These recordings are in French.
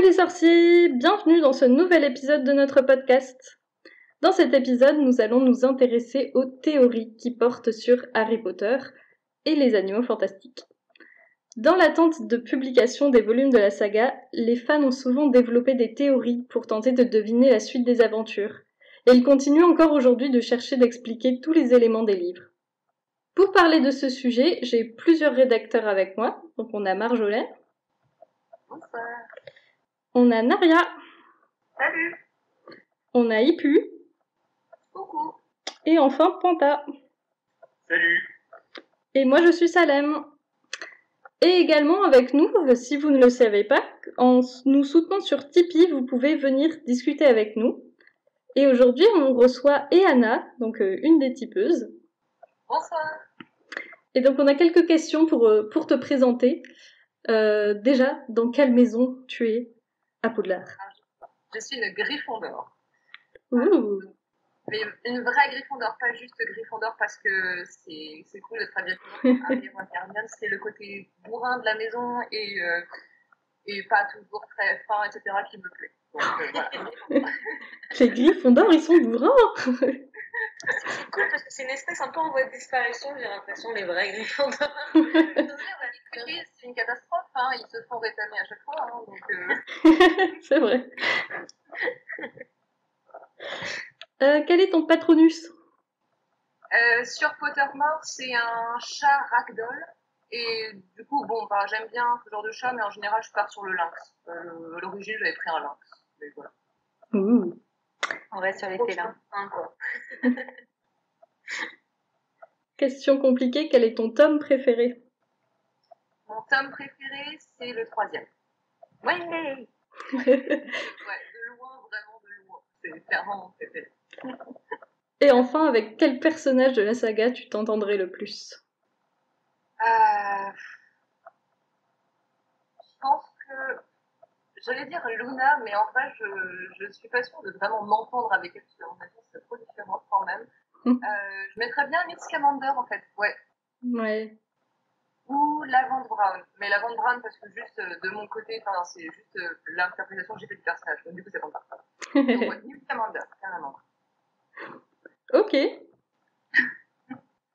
Salut les sorciers, bienvenue dans ce nouvel épisode de notre podcast. Dans cet épisode, nous allons nous intéresser aux théories qui portent sur Harry Potter et les animaux fantastiques. Dans l'attente de publication des volumes de la saga, les fans ont souvent développé des théories pour tenter de deviner la suite des aventures. Et ils continuent encore aujourd'hui de chercher d'expliquer tous les éléments des livres. Pour parler de ce sujet, j'ai plusieurs rédacteurs avec moi. Donc on a Marjolaine. Bonsoir. On a Naria. Salut. On a Ipu. Coucou. Et enfin Panta. Salut. Et moi je suis Salem. Et également avec nous, si vous ne le savez pas, en nous soutenant sur Tipeee, vous pouvez venir discuter avec nous. Et aujourd'hui, on reçoit Eana, donc une des tipeuses. Bonsoir. Et donc on a quelques questions pour te présenter. Déjà, dans quelle maison tu es à Poudlard? Je suis une Gryffondor. Ouh. Mais une vraie Gryffondor, pas juste Gryffondor parce que c'est cool d'être à Gryffondor. Harry ou Hermione, c'est le côté bourrin de la maison et pas toujours très fin, etc. qui me plaît. Donc voilà. Les Gryffondors, ils sont bourrins. C'est cool parce que c'est une espèce un peu en voie de disparition, j'ai l'impression, les vrais Gryffondors. C'est une catastrophe, hein. Ils se font rétamer à chaque fois. Hein, donc C'est vrai. Quel est ton patronus? Sur Pottermore, c'est un chat ragdoll. Et du coup, bon, bah, j'aime bien ce genre de chat, mais en général, je pars sur le lynx. À l'origine, j'avais pris un lynx. Mais voilà. Ouh. On reste sur les félins. Quoi. Question compliquée, quel est ton tome préféré? Mon tome préféré, c'est le 3e. Ouais. Ouais, de loin, vraiment de loin. C'est clairement mon préféré. Et enfin, avec quel personnage de la saga tu t'entendrais le plus? Je pense que j'allais dire Luna, mais en vrai, je suis pas sûre de vraiment m'entendre avec elle, parce que mon avis, c'est trop différent quand même. Je mettrais bien Newt Scamander, en fait, ouais. Ouais. Ou Lavande Brown. Mais Lavande Brown, parce que juste de mon côté, c'est juste l'interprétation que j'ai fait du personnage. Donc du coup, ça compte pas. Donc ouais, Newt Scamander, carrément. Ok.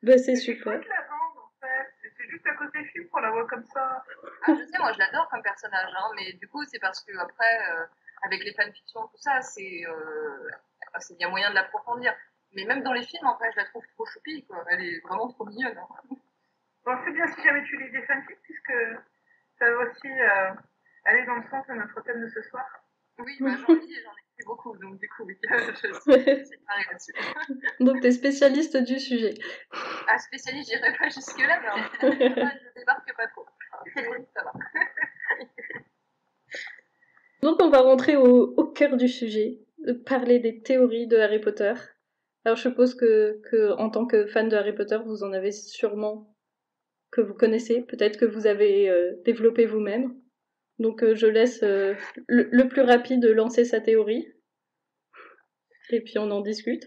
Bah, c'est super. C'est la bande, en fait. C'est juste à côté du film qu'on la voit comme ça. Ah, je sais, moi, je l'adore comme personnage, hein, mais du coup, c'est parce que après, avec les fanfictions, tout ça, il y a moyen de l'approfondir. Mais même dans les films, en fait, je la trouve trop choupie, quoi. Elle est vraiment trop mignonne. Hein. Bon, c'est bien si jamais tu lis des fanfics, puisque ça va aussi aller dans le sens de notre thème de ce soir. Oui, bah, j'en lis et j'en écris beaucoup, donc du coup, oui, je suis pareil là-dessus. Donc, t'es spécialiste du sujet. Ah, spécialiste, j'irai pas jusque-là, mais je débarque pas trop. Ça va. Donc, on va rentrer au cœur du sujet, parler des théories de Harry Potter. Alors, je suppose que en tant que fan de Harry Potter, vous en avez sûrement que vous connaissez, peut-être que vous avez développé vous-même. Donc, je laisse le plus rapide lancer sa théorie. Et puis, on en discute.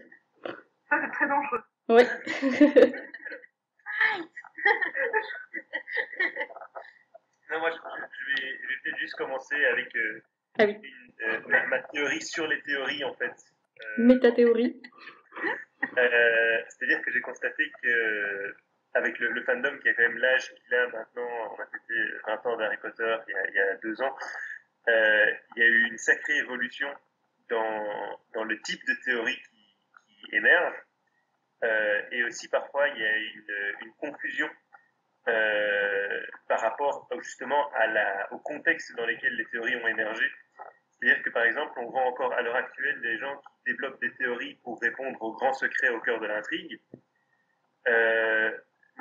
Ça, c'est très dangereux. Ouais. Non, moi, je vais peut-être juste commencer avec Ah oui. ma théorie sur les théories, en fait. Métathéorie. C'est-à-dire que j'ai constaté que avec le fandom qui a quand même l'âge qu'il a maintenant, on a fêté 20 ans d'Harry Potter il y a 2 ans, il y a eu une sacrée évolution dans le type de théorie qui émerge. Et aussi parfois il y a une confusion par rapport justement au contexte dans lequel les théories ont émergé. C'est-à-dire que par exemple, on voit encore à l'heure actuelle des gens qui développent des théories pour répondre aux grands secrets au cœur de l'intrigue,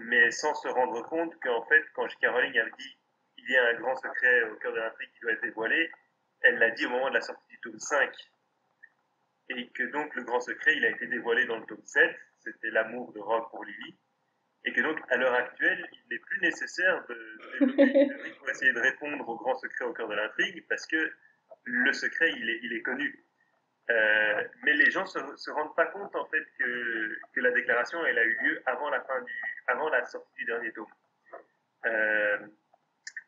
mais sans se rendre compte qu'en fait, quand J.K. Rowling a dit il y a un grand secret au cœur de l'intrigue qui doit être dévoilé, elle l'a dit au moment de la sortie du tome 5. Et que donc le grand secret, il a été dévoilé dans le tome 7, c'était l'amour de Rogue pour Lily. Et que donc, à l'heure actuelle, il n'est plus nécessaire de développer une théorie pour essayer de répondre au grand secret au cœur de l'intrigue, parce que le secret, il est connu. Mais les gens se rendent pas compte, en fait, que la déclaration, elle a eu lieu avant la sortie du dernier tome.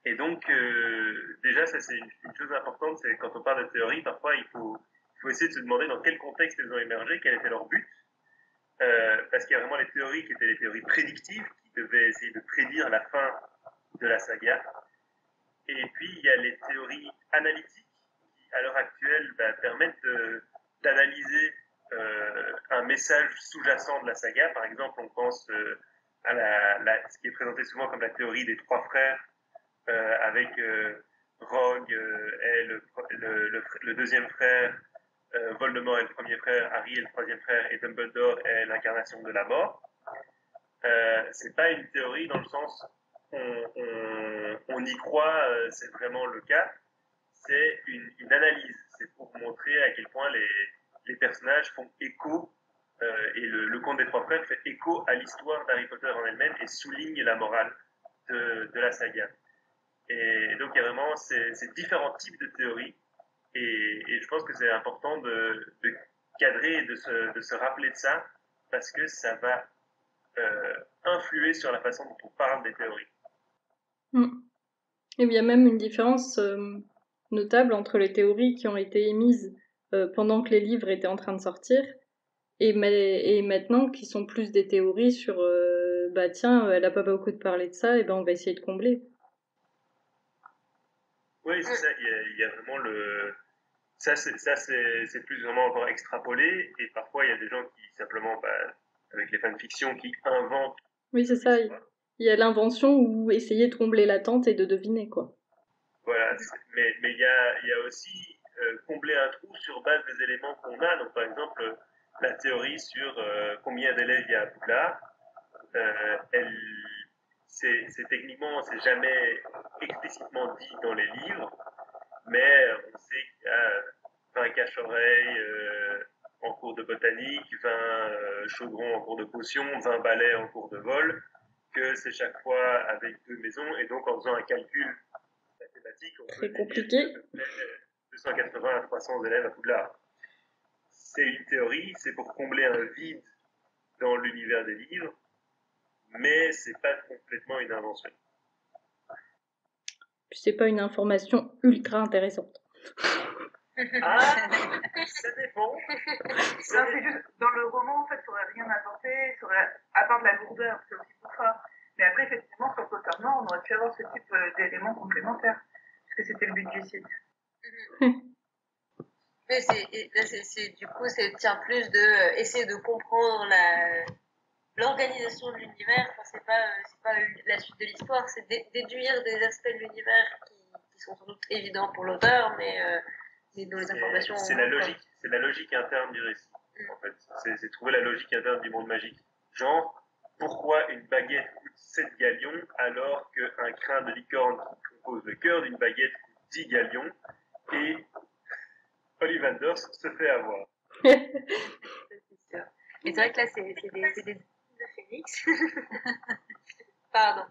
Et donc, déjà, ça c'est une chose importante, c'est quand on parle de théorie, parfois il faut essayer de se demander dans quel contexte elles ont émergé, quel était leur but. Parce qu'il y a vraiment les théories qui étaient les théories prédictives, qui devaient essayer de prédire la fin de la saga. Et puis, il y a les théories analytiques qui, à l'heure actuelle, permettent d'analyser un message sous-jacent de la saga. Par exemple, on pense à ce qui est présenté souvent comme la théorie des trois frères, avec Rogue est le deuxième frère, Voldemort est le premier frère, Harry est le troisième frère et Dumbledore est l'incarnation de la mort. C'est pas une théorie dans le sens on y croit, c'est vraiment le cas. C'est une analyse. C'est pour montrer à quel point les personnages font écho et le conte des trois frères fait écho à l'histoire d'Harry Potter en elle-même et souligne la morale de la saga. Et donc il y a vraiment ces différents types de théories et je pense que c'est important de cadrer et de se rappeler de ça parce que ça va influer sur la façon dont on parle des théories. Et il y a même une différence notable entre les théories qui ont été émises pendant que les livres étaient en train de sortir et maintenant qui sont plus des théories sur tiens, elle a pas beaucoup parlé de ça, et ben on va essayer de combler. Oui, c'est ça, il y a vraiment le... Ça, c'est plus vraiment encore extrapolé, et parfois il y a des gens qui simplement, avec les fanfictions, qui inventent. Oui, c'est ça, il y a l'invention ou essayer de combler l'attente et de deviner, quoi. Voilà, mais il y a aussi combler un trou sur base des éléments qu'on a. Donc par exemple, la théorie sur combien d'élèves il y a à Poudlard, c'est techniquement, c'est jamais explicitement dit dans les livres, mais on sait qu'il y a 20 cache-oreilles en cours de botanique, 20 chaudrons en cours de potion, 20 balais en cours de vol, que c'est chaque fois avec 2 maisons, et donc en faisant un calcul mathématique, on peut compliqué. 280 à 300 élèves à Poudlard. C'est une théorie, c'est pour combler un vide dans l'univers des livres, mais c'est pas complètement une invention. Puis c'est pas une information ultra intéressante. Ah, ça dépend. C'est juste, dans le roman, en fait, ça aurait rien apporté, à part de la lourdeur, c'est aussi pour ça. Mais après, effectivement, sur Pottermore, on aurait pu avoir ce type d'éléments complémentaires, parce que c'était le but du site. Mais du coup, tient plus de essayer de comprendre l'organisation de l'univers. Enfin, c'est pas la suite de l'histoire, c'est déduire des aspects de l'univers qui sont sans doute évidents pour l'auteur, mais dont les informations. C'est la logique interne du récit. En fait, c'est trouver la logique interne du monde magique. Genre, pourquoi une baguette coûte 7 galions alors qu'un crin de licorne qui compose le cœur d'une baguette coûte 10 galions et Ollivanders se fait avoir. C'est sûr. Mais c'est vrai que là, c'est des de Phoenix. Pardon.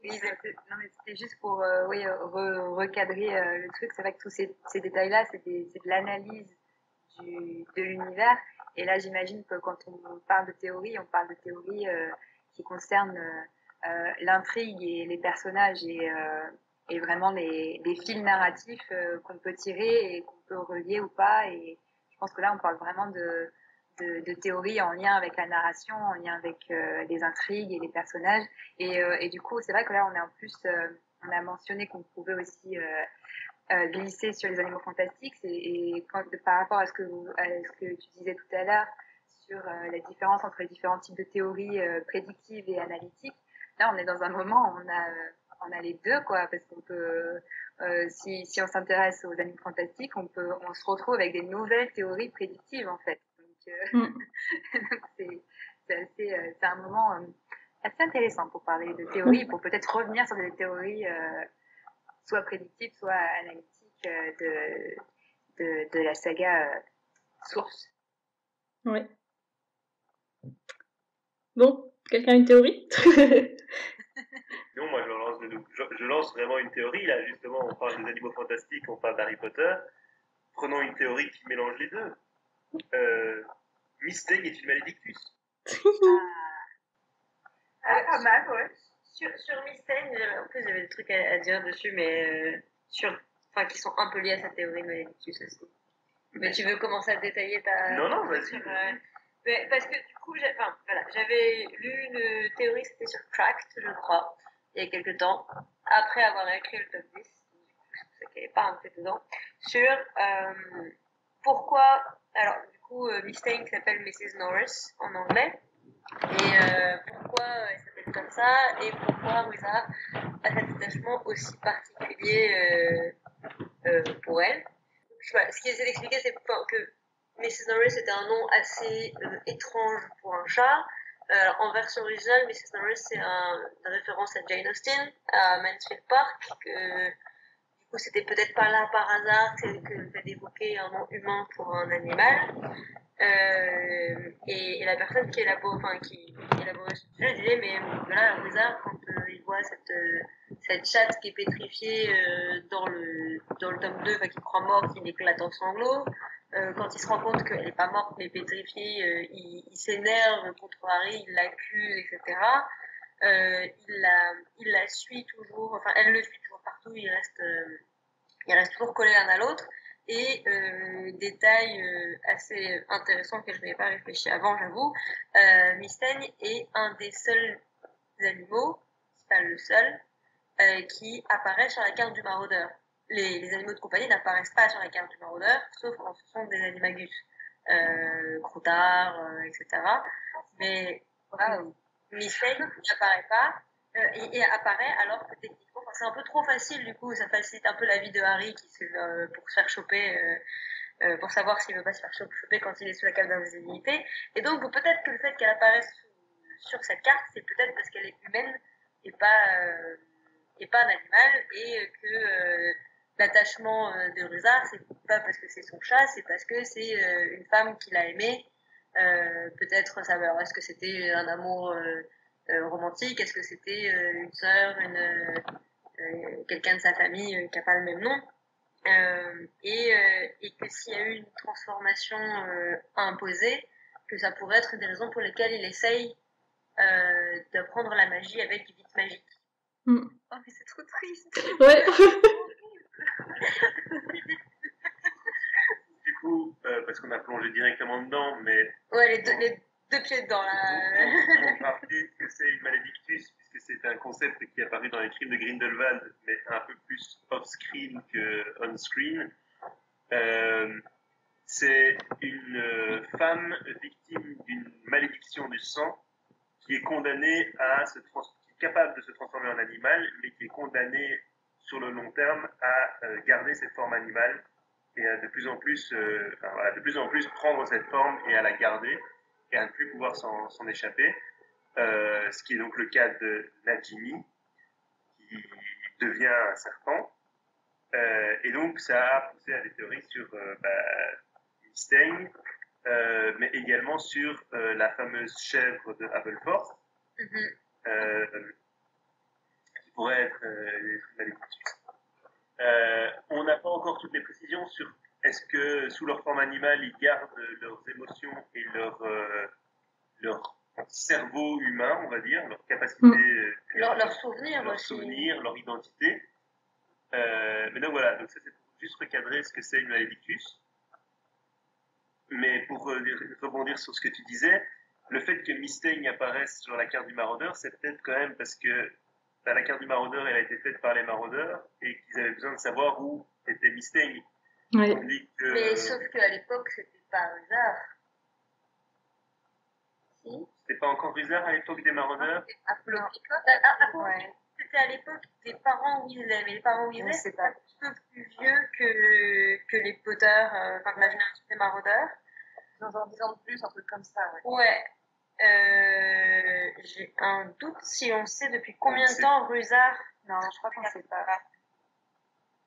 Oui, non, mais c'était juste pour recadrer le truc. C'est vrai que tous ces détails-là, c'est de l'analyse de l'univers. Et là, j'imagine que quand on parle de théorie, on parle de théorie qui concerne l'intrigue et les personnages et vraiment les fils narratifs qu'on peut tirer et qu'on peut relier ou pas. Et je pense que là, on parle vraiment de théorie en lien avec la narration, en lien avec les intrigues et les personnages. Et du coup, c'est vrai que là, on a mentionné qu'on pouvait aussi glisser sur les animaux fantastiques. Par rapport à ce que tu disais tout à l'heure sur la différence entre les différents types de théories prédictives et analytiques, là, on est dans un moment où on a les deux, quoi, parce qu'on peut, si on s'intéresse aux animaux fantastiques, on se retrouve avec des nouvelles théories prédictives, en fait. Donc, c'est un moment assez intéressant pour parler de théorie, pour peut-être revenir sur des théories soit prédictives, soit analytiques de la saga Source. Ouais. Bon, quelqu'un a une théorie? Non, moi je lance vraiment une théorie. Là, justement, on parle des animaux fantastiques, on parle d'Harry Potter. Prenons une théorie qui mélange les deux. Mystaigne est une malédictus. Pas mal, ouais. Sur Mystène, en plus j'avais des trucs à dire dessus, mais qui sont un peu liés à sa théorie de Malédictus aussi. Mais tu veux commencer à détailler ta... Non, vas-y. Parce que du coup, j'avais lu une théorie, c'était sur Cracked, je crois, il y a quelques temps, après avoir écrit le top 10, c'est qu'il n'y avait pas un peu dedans, sur pourquoi, alors du coup, Mystène qui s'appelle Mrs. Norris en anglais, et pourquoi elle s'appelle comme ça, et pourquoi Ruza a cet attachement aussi particulier pour elle. Ce qui essaie d'expliquer, c'est que Mrs. Norris était un nom assez étrange pour un chat. En version originale, Mrs. Norris, c'est une référence à Jane Austen, à Mansfield Park, que du coup, c'était peut-être pas là par hasard que le fait d'évoquer un nom humain pour un animal. Et la personne qui élaborait ce sujet disait, mais voilà, Ruza, quand il voit cette chatte qui est pétrifiée dans le tome 2, qui croit morte, il éclate en sanglots. Quand il se rend compte qu'elle n'est pas morte mais pétrifiée, il s'énerve contre Harry, il l'accuse, etc. Il la suit toujours, enfin elle le suit toujours partout, il reste toujours collé l'un à l'autre. Et détail assez intéressant que je n'avais pas réfléchi avant, j'avoue, Mystène est un des seuls animaux, c'est pas le seul, qui apparaît sur la carte du maraudeur. Les animaux de compagnie n'apparaissent pas sur la carte du maraudeur, sauf quand ce sont des animagus, croutards, etc. Mais Mystène n'apparaît pas, et apparaît alors que techniquement, c'est un peu trop facile, du coup, ça facilite un peu la vie de Harry pour se faire choper, pour savoir s'il veut pas se faire choper quand il est sous la cape d'invisibilité. Et donc, peut-être que le fait qu'elle apparaisse sur cette carte, c'est peut-être parce qu'elle est humaine et pas un animal, et que l'attachement de Ruza, c'est pas parce que c'est son chat, c'est parce que c'est une femme qu'il a aimée. Peut-être savoir, est-ce que c'était un amour romantique, est-ce que c'était une sœur, quelqu'un de sa famille qui n'a pas le même nom, et que s'il y a eu une transformation imposée, que ça pourrait être des raisons pour lesquelles il essaye d'apprendre la magie avec du vide magique. Oh, mais c'est trop triste. Ouais. Du coup, parce qu'on a plongé directement dedans, mais... Ouais, les deux pieds dedans, là. On rappelle que c'est une malédictus, puisque c'est un concept qui est apparu dans les crimes de Grindelwald, mais un peu plus off-screen que on-screen. C'est une femme victime d'une malédiction du sang qui est condamnée qui est capable de se transformer en animal, mais qui est condamnée sur le long terme à garder cette forme animale et à de plus en plus prendre cette forme et à la garder et à ne plus pouvoir s'en échapper. Ce qui est donc le cas de Nagini, qui devient un serpent. Et donc ça a poussé à des théories sur Mystène, mais également sur la fameuse chèvre de Aberforth, qui pourrait être malédictus. On n'a pas encore toutes les précisions sur est-ce que sous leur forme animale ils gardent leurs émotions et leur cerveau humain, on va dire, leur capacité, leur souvenir leur aussi, souvenir, leur identité. Mais donc voilà, donc ça c'est pour juste recadrer ce que c'est une malédictus. Mais pour rebondir sur ce que tu disais, le fait que Mystène apparaisse sur la carte du maraudeur, c'est peut-être quand même parce que la carte du maraudeur, elle a été faite par les maraudeurs et qu'ils avaient besoin de savoir où était Mystène. Oui. Mais sauf qu'à l'époque, c'était pas Ruza. Si. C'était pas encore Ruza à l'époque des maraudeurs. Ouais. C'était à l'époque des parents Weasley, mais les parents Weasley, c'est un petit peu plus vieux que les Potter, de la génération des maraudeurs. Ils ont 10 ans de plus, un truc comme ça, ouais. Ouais. J'ai un doute si on sait depuis combien de temps Ruza. Non, je crois qu'on sait pas.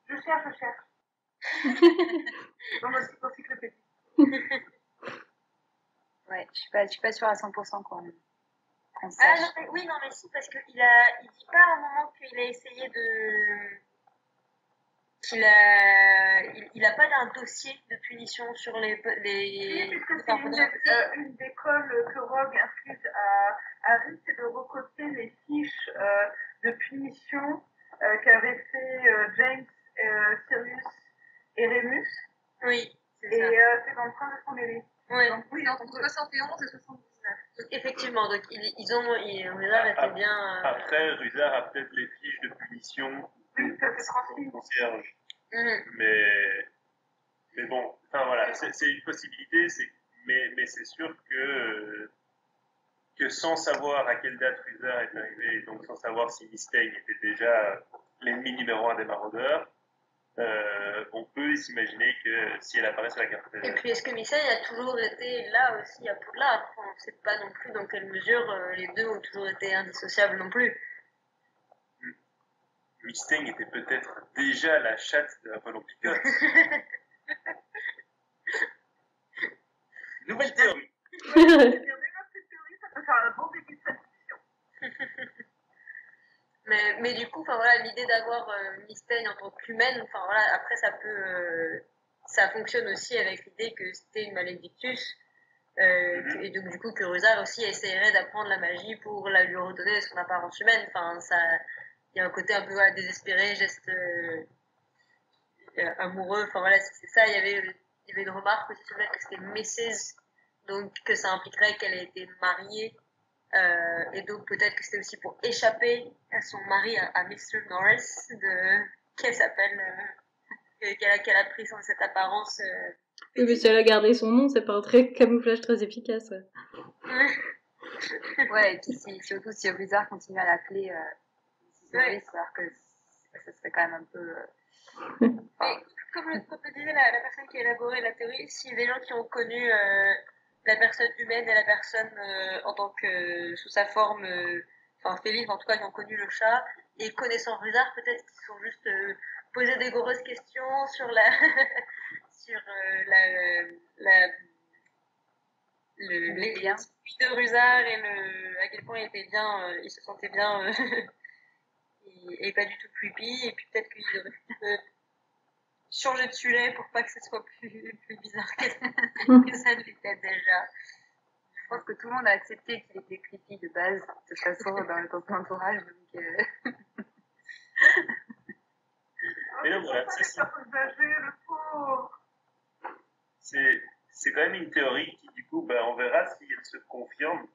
Je cherche. Dans notre encyclopédie. Ouais, je suis pas sûre à 100% quand même. Non, mais si, parce qu'il dit pas à un moment qu'il a essayé il a pas d'un dossier de punition sur les Oui, puisque c'est une école que Rogue inflige à Harry, c'est de recopier les fiches de punition qu'avaient fait James, Sirius et Remus. Oui, c'est Et ça. c'est en train de s'en mêler. Ouais. Donc oui, Entre 71 et 79. Donc, effectivement, donc Rusard était bien. Après, Rusard a peut-être les fiches de punition oui, ça s'est transmis. au concierge. Mhm. Mais bon, enfin voilà, c'est une possibilité, mais c'est sûr que sans savoir à quelle date Rusard est arrivé, et donc sans savoir si Mystaigne était déjà l'ennemi numéro 1 des maraudeurs, on peut s'imaginer que si elle apparaît sur la carte. Et puis, est-ce que Mystaigne a toujours été là aussi à Poudlard? On ne sait pas non plus dans quelle mesure les deux ont toujours été indissociables non plus. Mystaigne était peut-être déjà la chatte de Apollon Picotte. Nouvelle théorie. Ça peut faire un bon début de cette discussion. Mais du coup, enfin voilà, l'idée d'avoir Mystaigne en tant qu'humaine, enfin voilà, après ça peut, ça fonctionne aussi avec l'idée que c'était une malédictus, et donc du coup que Rusard aussi essaierait d'apprendre la magie pour la lui redonner son apparence humaine. Enfin, ça, il y a un côté un peu désespéré, geste amoureux. Enfin voilà, c'est ça. Il y avait une remarque aussi sur le fait que c'était Mrs. Donc que ça impliquerait qu'elle ait été mariée. Et donc peut-être que c'était aussi pour échapper à son mari, à Mr. Norris, qu'elle s'appelle, qu'elle a pris cette apparence. Oui, mais si elle a gardé son nom, c'est pas un camouflage très efficace. Ouais, et puis surtout si Rusard continue à l'appeler Mrs. Norris, alors que ça serait quand même un peu. Mais comme le disait la personne qui a élaboré la théorie, si les gens qui ont connu la personne humaine et la personne en tant que sous sa forme, enfin féline, en tout cas qui ont connu le chat, et connaissant Rusard, peut-être qu'ils sont juste posé des grosses questions sur sur les liens de Rusard et à quel point il était bien, il se sentait bien et pas du tout creepy, et puis peut-être qu'il aurait changer de sujet pour pas que ce soit plus bizarre que ça ne l'était déjà. Je pense que tout le monde a accepté qu'il était creepy de base, de toute façon, dans son entourage. Donc, Mais non, voilà, c'est quand même une théorie qui, du coup, on verra si elle se confirme.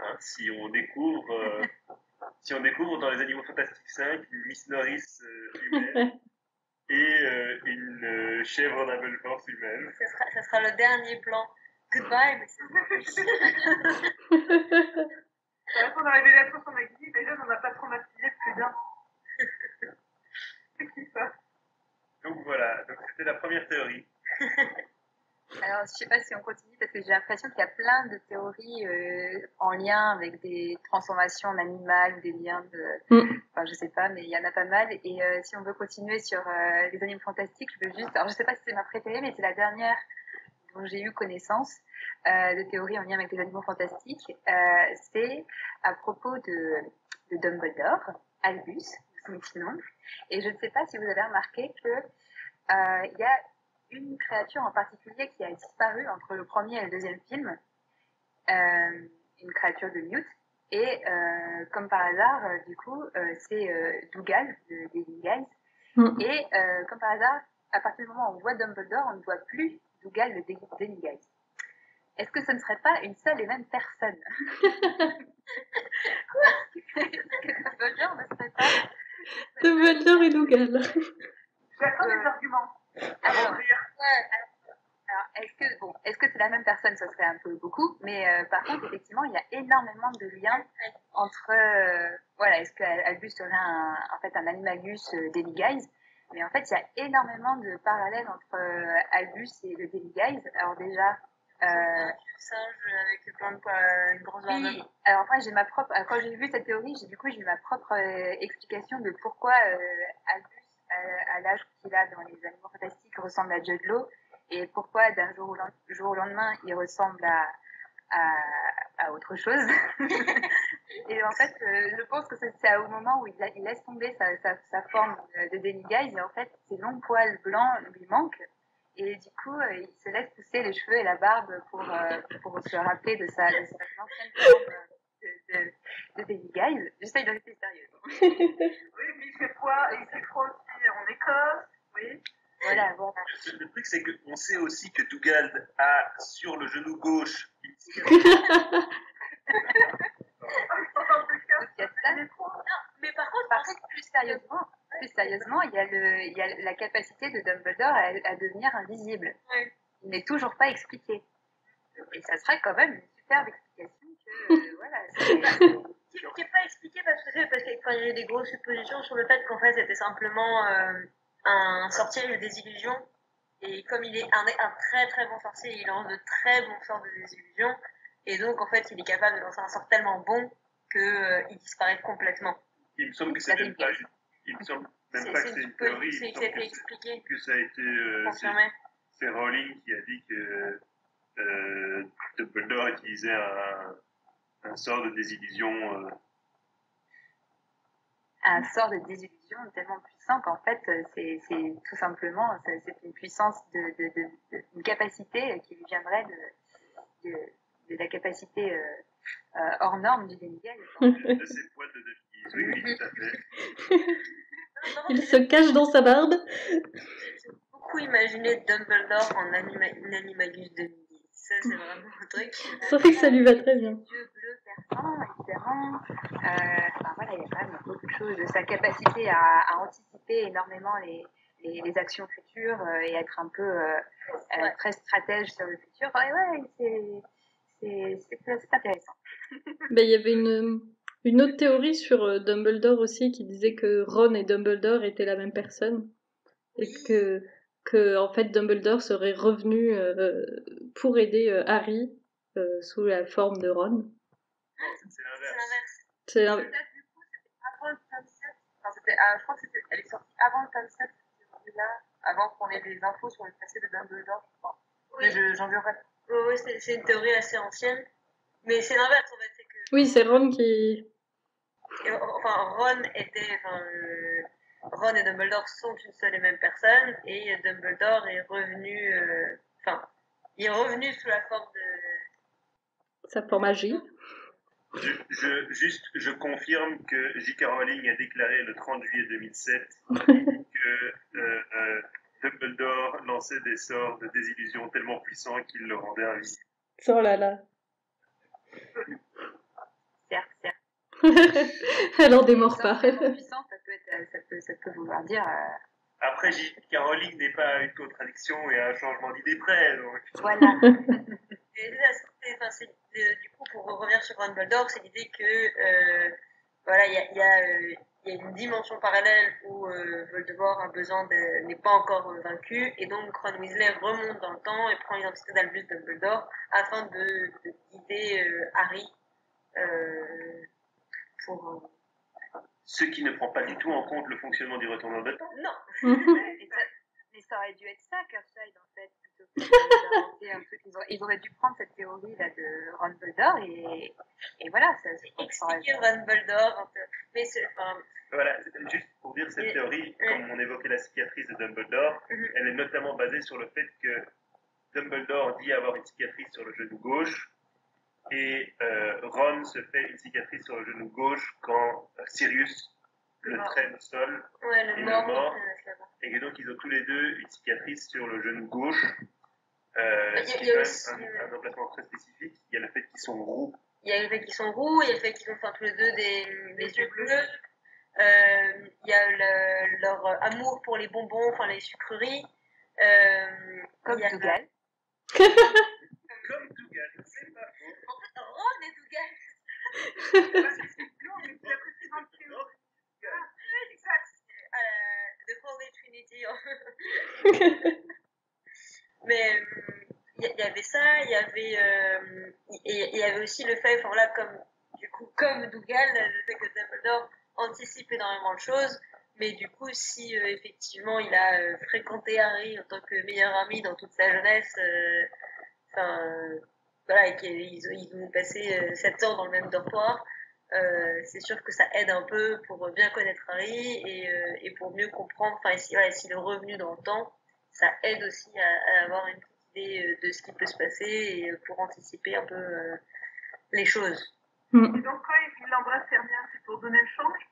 Hein, si on découvre dans les Animaux Fantastiques 5 une Miss Norris humaine et une chèvre Double Force humaine. Ça sera le dernier plan. Goodbye, Mrs. Pour la révélation sur Maggie, déjà, on n'a pas traumatisé plus d'un. C'est qui ça? Donc voilà, donc c'était la première théorie. Alors, je sais pas si on continue parce que j'ai l'impression qu'il y a plein de théories en lien avec des transformations en animal, des liens de. Enfin, je sais pas, mais il y en a pas mal. Et si on veut continuer sur les animaux fantastiques, je veux juste. Alors, je sais pas si c'est ma préférée, mais c'est la dernière dont j'ai eu connaissance de théories en lien avec les animaux fantastiques. C'est à propos de Dumbledore, Albus, son petit nom. Et je ne sais pas si vous avez remarqué que il y a une créature en particulier qui a disparu entre le premier et le deuxième film, une créature de Newt, et comme par hasard, du coup, c'est Dougal, des Guys, et comme par hasard, à partir du moment où on voit Dumbledore, on ne voit plus Dougal, le Daily Guys. Est-ce que ce ne serait pas une seule et même personne? Dumbledore ne serait pas... Dumbledore et Dougal. J'attends les arguments. Alors, est-ce que c'est la même personne? Ça serait un peu beaucoup, mais par contre, effectivement, il y a énormément de liens entre, voilà, est-ce qu'Albus serait en fait un animagus Daily Guys? Mais en fait, il y a énormément de parallèles entre Albus et le Daily Guys. Alors déjà, singe avec plein de une grosse barbe. Oui. Alors après, j'ai ma propre. Quand j'ai vu cette théorie, j'ai eu ma propre explication de pourquoi Albus, à l'âge qu'il a dans les Animaux Fantastiques, ressemble à Jude Law, et pourquoi d'un jour au lendemain, il ressemble à autre chose. Et en fait, je pense que c'est au moment où il laisse tomber sa forme de Daily Guys, et en fait, ses longs poils blancs lui manquent. Et du coup, il se laisse pousser les cheveux et la barbe pour se rappeler de sa ancienne forme de Baby Guys. J'essaye de rester sérieuse. Oui, mais il fait froid aussi en Écosse. Oui. Voilà. Le truc, c'est qu'on sait aussi que Dougal a sur le genou gauche une Mais par contre, plus sérieusement, il y a la capacité de Dumbledore à devenir invisible. Oui. Il n'est toujours pas expliqué. Et ça serait quand même une superbe explication que, voilà, Qui n'est pas expliqué parce qu'il y a eu des grosses suppositions sur le fait qu'en fait c'était simplement un sortilège de désillusion. Et comme il est un très très bon sorcier, il lance de très bons sorts de désillusion. Et donc en fait il est capable de lancer un sort tellement bon qu'il disparaît complètement. Il me semble que c'est même pas une... Il me semble même pas que c'est une théorie. C'est que ça a été expliqué. Que ça a été... confirmé. C'est Rowling qui a dit que Dumbledore utilisait un sort de désillusion. Un sort de désillusion tellement puissant qu'en fait, c'est tout simplement, c'est une puissance une capacité qui lui viendrait de la capacité hors norme du Demigal. De ses poils de Denise, oui, tout à fait. Il se cache dans sa barbe. J'ai beaucoup imaginé Dumbledore en Animagus de midi. Ça, c'est vraiment un truc. C'est vrai que ça lui va très bien. Les yeux bleus perçants, évidemment. Enfin, voilà, il y a quand même beaucoup de choses. Sa capacité à anticiper énormément les actions futures et être un peu très stratège sur le futur. C'est intéressant. Ben, il y avait une autre théorie sur Dumbledore aussi qui disait que Ron et Dumbledore étaient la même personne. Et que en fait Dumbledore serait revenu pour aider Harry sous la forme de Ron. C'est l'inverse. C'est Peut-être du coup, c'était avant le tome 7. Enfin, je crois que elle est sortie avant le tome 7, cette théorie-là, avant qu'on ait des infos sur le passé de Dumbledore, je crois. Oui. Mais j'en verrai. Oui, c'est une théorie assez ancienne. Mais c'est l'inverse, en fait. C'est que, Oui, c'est Ron qui... Enfin, Ron et Dumbledore sont une seule et même personne, et Dumbledore est revenu... il est revenu sous la forme de... sa forme magie. Je confirme que J.K. Rowling a déclaré le 30 juillet 2007 que Dumbledore lançait des sorts de désillusion tellement puissants qu'il le rendait invisible. Oh là là. Certes. Elle en démord pas. Puissant, ça peut vouloir dire... Après, J.K. Rowling n'est pas une contradiction et un changement d'idée près. Donc... Voilà. Du coup, pour revenir sur Dumbledore, c'est l'idée que voilà, il y a une dimension parallèle où Voldemort n'est pas encore vaincu, et donc Ron Weasley remonte dans le temps et prend l'identité d'Albus Dumbledore afin de guider Harry pour... Ce qui ne prend pas du tout en compte le fonctionnement du retournement de temps. Non. Mais ça aurait dû être ça, Curside, en fait, plutôt que d'inventer un truc. Ils auraient dû prendre cette théorie-là de Ron Dumbledore et voilà. Expliquer Ron Dumbledore. Mais voilà, juste pour dire cette théorie, comme on évoquait la cicatrice de Dumbledore, elle est notamment basée sur le fait que Dumbledore dit avoir une cicatrice sur le genou gauche et Ron se fait une cicatrice sur le genou gauche quand Sirius le traîne au sol et le mord. Et que donc ils ont tous les deux une cicatrice sur le genou gauche. Ce qui est quand même un emplacement très spécifique. Il y a le fait qu'ils sont roux. Il y a le fait qu'ils sont roux, il y a le fait qu'ils ont tous les deux des yeux bleus. Il y a leur amour pour les bonbons, enfin les sucreries. Comme Dougal. Comme Dougal, c'est pas faux. En fait, Ron et Dougal. Non, mais c'est la précédente théorie. The Holy Trinity. Mais il y avait ça, il y avait aussi le fait, enfin voilà, comme Dougal, le fait que Dumbledore anticipe énormément de choses, mais du coup, si effectivement il a fréquenté Harry en tant que meilleur ami dans toute sa jeunesse, voilà, et qu'ils ont passé 7 ans dans le même dortoir, c'est sûr que ça aide un peu pour bien connaître Harry et pour mieux comprendre, enfin, s'il est revenu dans le temps, ça aide aussi à avoir une petite idée de ce qui peut se passer et pour anticiper un peu les choses. Et donc, quand il embrasse Hermione, c'est pour donner le change.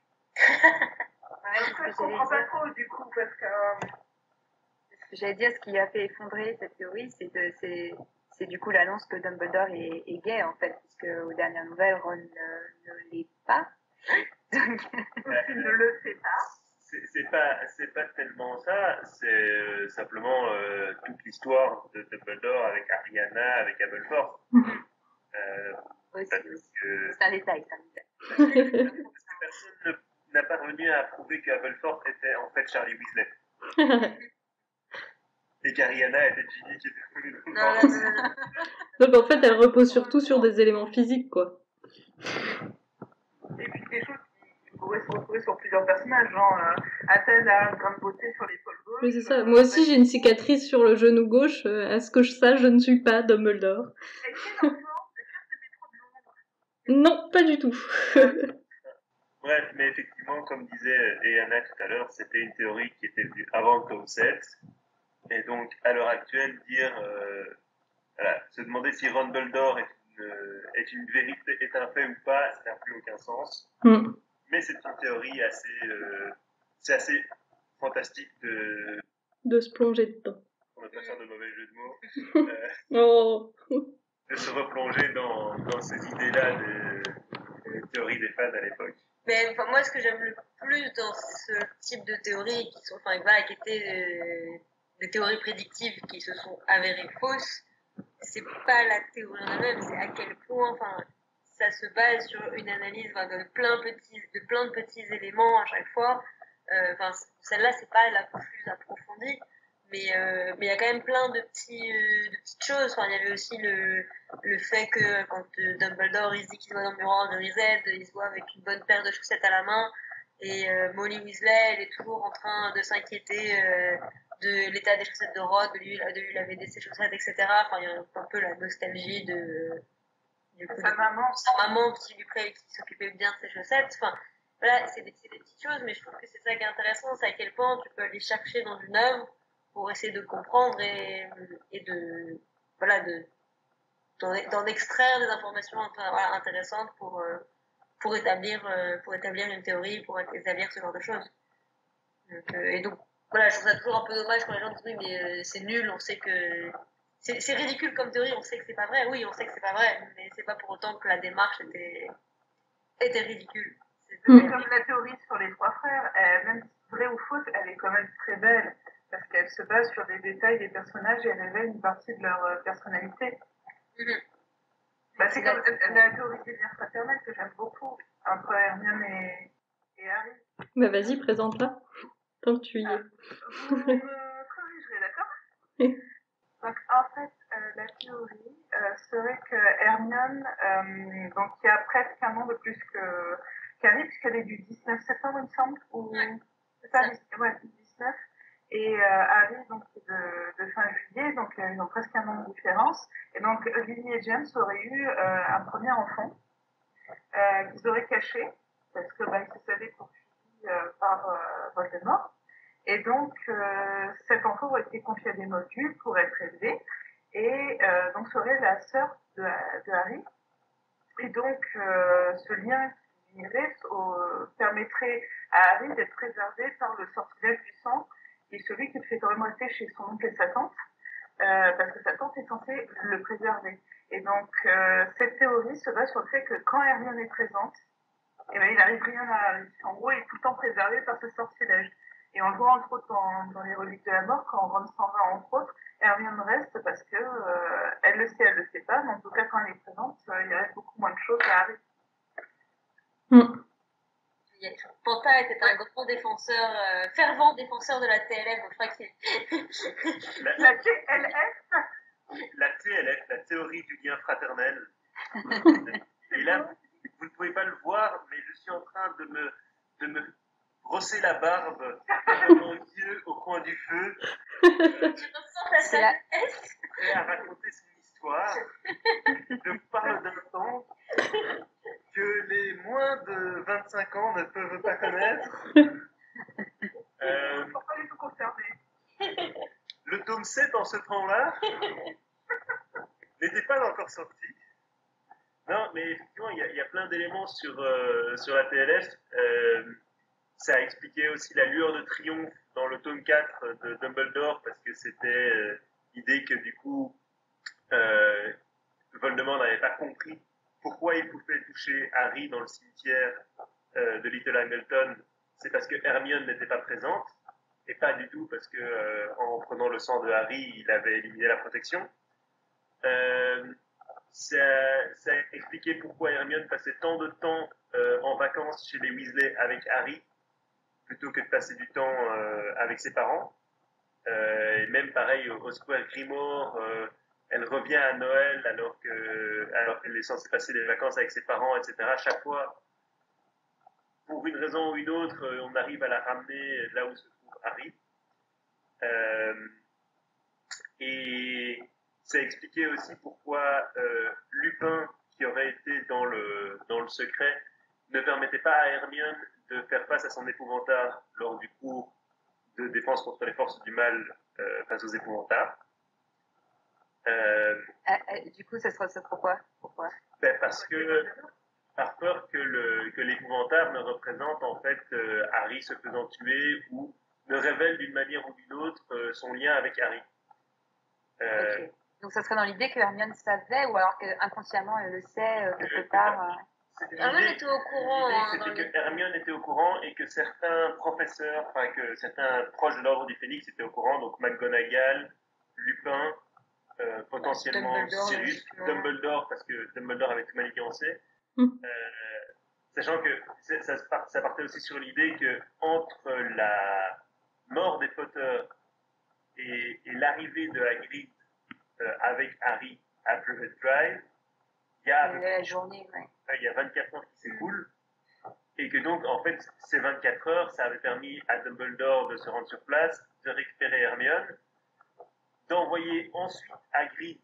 Je comprends pas trop, du coup, parce que... Ce que j'allais dire, ce qui a fait effondrer cette théorie, c'est du coup l'annonce que Dumbledore est gay, en fait, puisque aux dernières nouvelles, Ron ne l'est pas. Donc... il ne le sait pas. C'est pas tellement ça, c'est simplement toute l'histoire de Dumbledore avec Ariana, avec Aberforth. Oui, Parce que c'est un détail, personne n'a parvenu à prouver qu'Aberforth était en fait Charlie Weasley. Et qu'Ariana était Ginny qui était venue dans le non. Donc en fait, elle repose surtout sur des éléments physiques, quoi. Et puis des choses qui pourraient se retrouver sur plusieurs personnages, genre Athènes a un grain de beauté sur l'épaule gauche. Oui, c'est ça. Moi aussi, j'ai une cicatrice sur le genou gauche. À ce que je sache, je ne suis pas Dumbledore. Est-ce qu'il est enfant? Non, pas du tout. Bref, mais effectivement, comme disait Eana tout à l'heure, c'était une théorie qui était venue avant le tome 7. Et donc, à l'heure actuelle, voilà, se demander si Ron Dumbledore est une vérité, est un fait ou pas, ça n'a plus aucun sens. Mais c'est une théorie c'est assez fantastique de se plonger dedans. On va pas faire de mauvais jeu de mots. De se replonger dans ces idées-là de théorie des fans à l'époque. Mais enfin, moi, ce que j'aime le plus dans ce type de théories qui sont, qui étaient des théories prédictives qui se sont avérées fausses, c'est pas la théorie en elle-même, c'est à quel point, ça se base sur une analyse de plein de petits éléments à chaque fois. Celle-là, c'est pas la plus approfondie, mais il y a quand même plein de petites choses. Il y avait aussi le fait que quand Dumbledore il se dit qu'il se voit dans le miroir de Rizel, il se voit avec une bonne paire de chaussettes à la main, et Molly Weasley, elle est toujours en train de s'inquiéter de l'état des chaussettes de Ron, de lui laver ses chaussettes, etc. Il y a un peu la nostalgie de sa maman qui s'occupait bien de ses chaussettes. Voilà, c'est des petites choses, mais je trouve que c'est ça qui est intéressant, c'est à quel point tu peux aller chercher dans une œuvre pour essayer de comprendre et d'en extraire des informations intéressantes pour établir une théorie, pour établir ce genre de choses. Donc voilà, je trouve ça toujours un peu dommage quand les gens disent oui, mais c'est nul, on sait que c'est ridicule comme théorie, on sait que c'est pas vrai. Oui, on sait que c'est pas vrai, mais c'est pas pour autant que la démarche était ridicule. Comme la théorie sur les trois frères, même vraie ou fausse, elle est quand même très belle, parce qu'elle se base sur des détails des personnages et elle révèle une partie de leur personnalité. C'est comme la théorie des liens fraternels que j'aime beaucoup, entre Hermione et Harry. Bah vas-y, présente-la, tant que tu y es. Vous me corrigerez, d'accord? Donc en fait, la théorie serait que Hermione, donc il y a presque un an de plus qu'Harry, puisqu'elle est du 19 septembre, il me semble, ou c'est ça, ouais, 19. Et Harry, donc, c'est de fin juillet, donc ils ont presque un an de différence. Et donc Lily et James auraient eu un premier enfant qu'ils auraient caché, parce que ils se savaient poursuivis par Voldemort. Et donc, cet enfant aurait été confié à des modules pour être élevé, et donc serait la sœur de Harry. Et donc, ce lien qui unirait permettrait à Harry d'être préservé par le sortilège du sang, qui est celui qui le fait quand même rester chez son oncle et sa tante, parce que sa tante est censée le préserver. Et donc, cette théorie se base sur le fait que quand Hermione est présente, il n'arrive rien à Harry. En gros, il est tout le temps préservé par ce sortilège. Et on le voit entre autres dans les reliques de la mort, quand Ron s'en va entre autres, Hermione reste parce que elle le sait pas, mais en tout cas quand elle est présente, il reste beaucoup moins de choses à Harry. Panta était un grand défenseur, fervent défenseur de la TLF, donc je crois que la TLF. La TLF, la théorie du lien fraternel. Et là, vous ne pouvez pas le voir, mais je suis en train de me brosser la barbe comme un vieux au coin du feu. C'est la prêt à raconter son histoire. Je parle d'un temps que les moins de 25 ans ne peuvent pas connaître. Ils ne sont pas du tout concernés. Le tome 7 en ce temps-là n'était pas encore sorti. Non, mais effectivement, il y a plein d'éléments sur la TLF. Ça a expliqué aussi la lueur de triomphe dans le tome 4 de Dumbledore, parce que c'était l'idée que du coup, euh, Voldemort n'avait pas compris pourquoi il pouvait toucher Harry dans le cimetière de Little Hamilton. C'est parce que Hermione n'était pas présente, et pas du tout parce que en prenant le sang de Harry, il avait éliminé la protection. Euh, ça a expliqué pourquoi Hermione passait tant de temps en vacances chez les Weasley avec Harry, plutôt que de passer du temps avec ses parents. Et même pareil au Square Grimoire, elle revient à Noël alors qu'elle est censée passer des vacances avec ses parents, etc. Chaque fois, pour une raison ou une autre, on arrive à la ramener là où se trouve Harry. Euh, et ça expliquait aussi pourquoi Lupin, qui aurait été dans le secret, ne permettait pas à Hermione de faire face à son épouvantard lors du cours de défense contre les forces du mal face aux épouvantards. Du coup, ça serait ça pourquoi Parce que par peur que l'épouvantard ne représente en fait Harry se faisant tuer ou ne révèle d'une manière ou d'une autre son lien avec Harry. Okay. Donc ça serait dans l'idée que Hermione savait ou alors qu'inconsciemment elle le sait quelque part. Hermione était au courant. C'était que Hermione était au courant et que certains professeurs, enfin que certains proches de l'ordre du Phénix étaient au courant, donc McGonagall, Lupin, potentiellement Dumbledore, Sirius, Dumbledore, parce que Dumbledore avait tout manigancé. Sachant que ça partait aussi sur l'idée que entre la mort des Potter et l'arrivée de Hagrid avec Harry à Privet Drive, il y a la journée, il y a 24 heures qui s'écoulent, et que donc, en fait, ces 24 heures, ça avait permis à Dumbledore de se rendre sur place, de récupérer Hermione, d'envoyer ensuite Hagrid,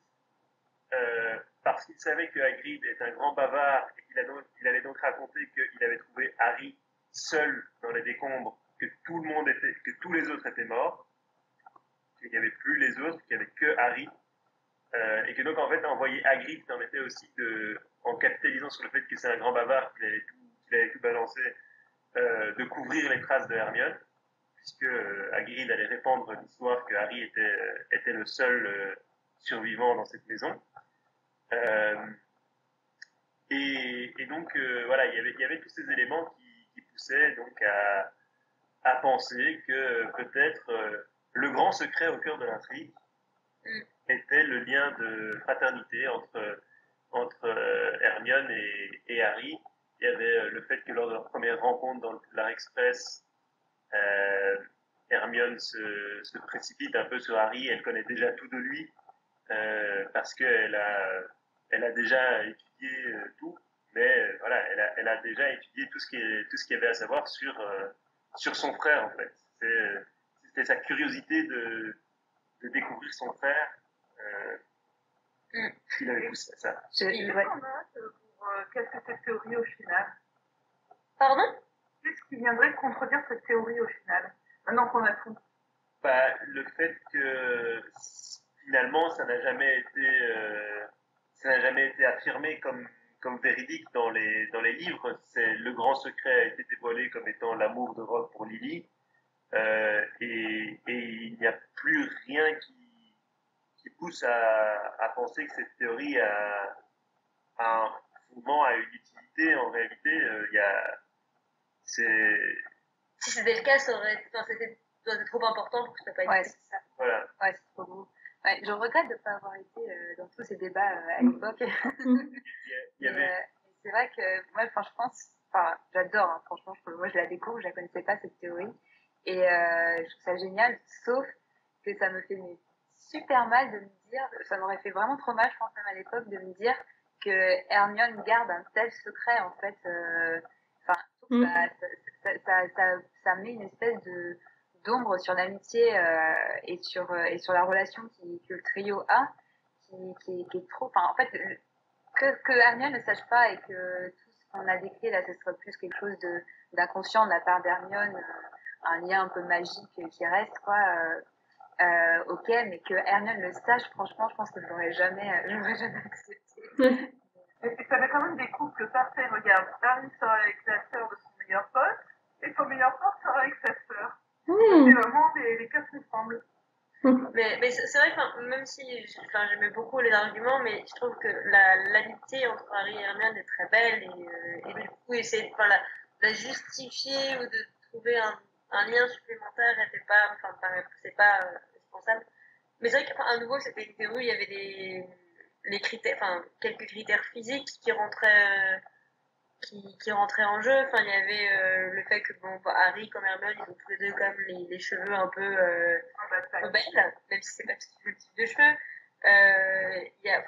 parce qu'il savait que Hagrid est un grand bavard, et qu'il allait donc raconter qu'il avait trouvé Harry seul dans les décombres, que tous les autres étaient morts, qu'il n'y avait plus les autres, qu'il n'y avait que Harry, et que donc, en fait, envoyer Hagrid permettait aussi en capitalisant sur le fait que c'est un grand bavard, qu'il allait tout balancer, de couvrir les traces de Hermione, puisque Hagrid allait répandre l'histoire que Harry était le seul survivant dans cette maison. Et donc, voilà, il y avait tous ces éléments qui poussaient donc à penser que peut-être le grand secret au cœur de l'intrigue était le lien de fraternité entre Hermione et Harry. Il y avait le fait que lors de leur première rencontre dans le Poudlard Express, Hermione se précipite un peu sur Harry, elle connaît déjà tout de lui, parce qu'elle a déjà étudié tout, mais voilà, elle a déjà étudié tout ce qu'il y avait à savoir sur son frère, en fait. C'était sa curiosité de découvrir son frère qui l'avait poussé à ça. Pour casser cette théorie au final. Pardon? Qu'est-ce qui viendrait contredire cette théorie au final, maintenant qu'on a tout? Le fait que finalement ça n'a jamais été affirmé comme véridique dans les livres. Le grand secret a été dévoilé comme étant l'amour de Rogue pour Lily, et il n'y a plus rien qui pousse à penser que cette théorie a un fondement, a une utilité. En réalité, si c'était le cas, c'était trop important pour que ça ne soit pas été. Ouais, c'est ça. Voilà. Ouais, c'est trop beau. Ouais, je regrette de ne pas avoir été dans tous ces débats à l'époque. C'est vrai que moi, j'adore, hein, franchement, moi je la découvre, je la connaissais pas cette théorie. Et je trouve ça génial, sauf que ça me fait super mal de me dire, ça m'aurait fait vraiment trop mal, je pense même à l'époque, de me dire que Hermione garde un tel secret, en fait. Ça met une espèce d'ombre sur l'amitié et sur la relation que le trio a, qui est trop. Enfin, en fait, que Hermione ne sache pas et que tout ce qu'on a décrit là, ce serait plus quelque chose d'inconscient de la part d'Hermione, un lien un peu magique qui reste, quoi. Ok, mais que Hermione le sache, franchement, je pense que je l'aurais jamais accepté. C'est t'avais quand même des couples parfaits. Regarde, Harry sort avec la sœur de son meilleur pote, et son meilleur pote sort avec sa sœur. C'est vraiment les quatre ensemble. Mais c'est vrai que même si j'aimais beaucoup les arguments, mais je trouve que l'amitié entre Harry et Hermione est très belle et du coup essayer de la justifier ou de trouver un lien supplémentaire était pas, c'est pas indispensable. Mais c'est vrai qu'à nouveau c'était une théorie, il y avait les critères, quelques critères physiques qui rentraient en jeu. Enfin, il y avait le fait que Harry comme Hermione, ils ont tous les deux quand même les cheveux un peu rebelles, même si c'est pas le type de cheveux.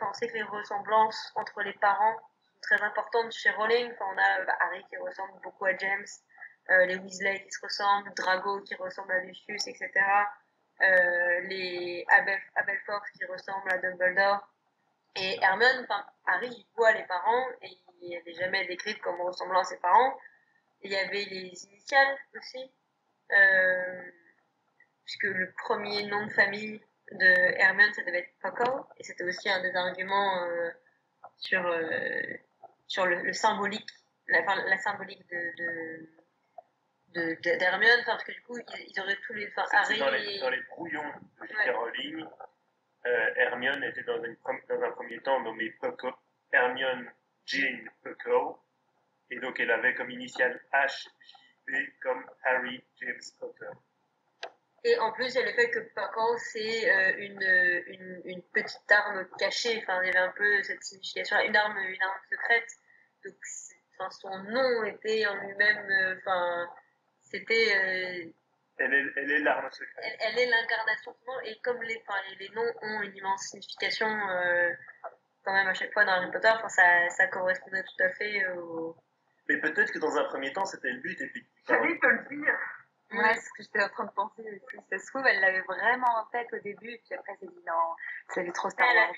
On sait que les ressemblances entre les parents sont très importantes chez Rowling. Enfin, on a Harry qui ressemble beaucoup à James, les Weasley qui se ressemblent, Drago qui ressemble à Lucius, etc. Les Aberforth qui ressemblent à Dumbledore. Et Hermione, Harry, il voit les parents et elle n'est jamais décrite comme ressemblant à ses parents. Il y avait les initiales aussi, puisque le premier nom de famille de Hermione, ça devait être Puckle, et c'était aussi un des arguments sur le symbolique, la symbolique d'Hermione, parce que du coup, ils auraient tous les... Harry dans les brouillons de J.K. Rowling, Hermione était dans un premier temps nommée Puckle, Hermione Jane Puckle, et donc elle avait comme initiale HJP comme Harry James Potter. Et en plus, il y a le fait que Puckle, c'est une petite arme cachée. Enfin, il y avait un peu cette signification, une arme secrète. Donc, son nom était en lui-même, c'était... Elle est l'arme secrète. Elle est l'incarnation du nom, et comme les noms ont une immense signification quand même à chaque fois dans Harry Potter, ça correspondait tout à fait au... Mais peut-être que dans un premier temps, c'était le but, et puis... J'allais te le dire. Ouais, c'est ce que j'étais en train de penser aussi. Ça se trouve, elle l'avait vraiment en tête au début, et puis après, elle s'est dit non, ça avait trop Star Wars.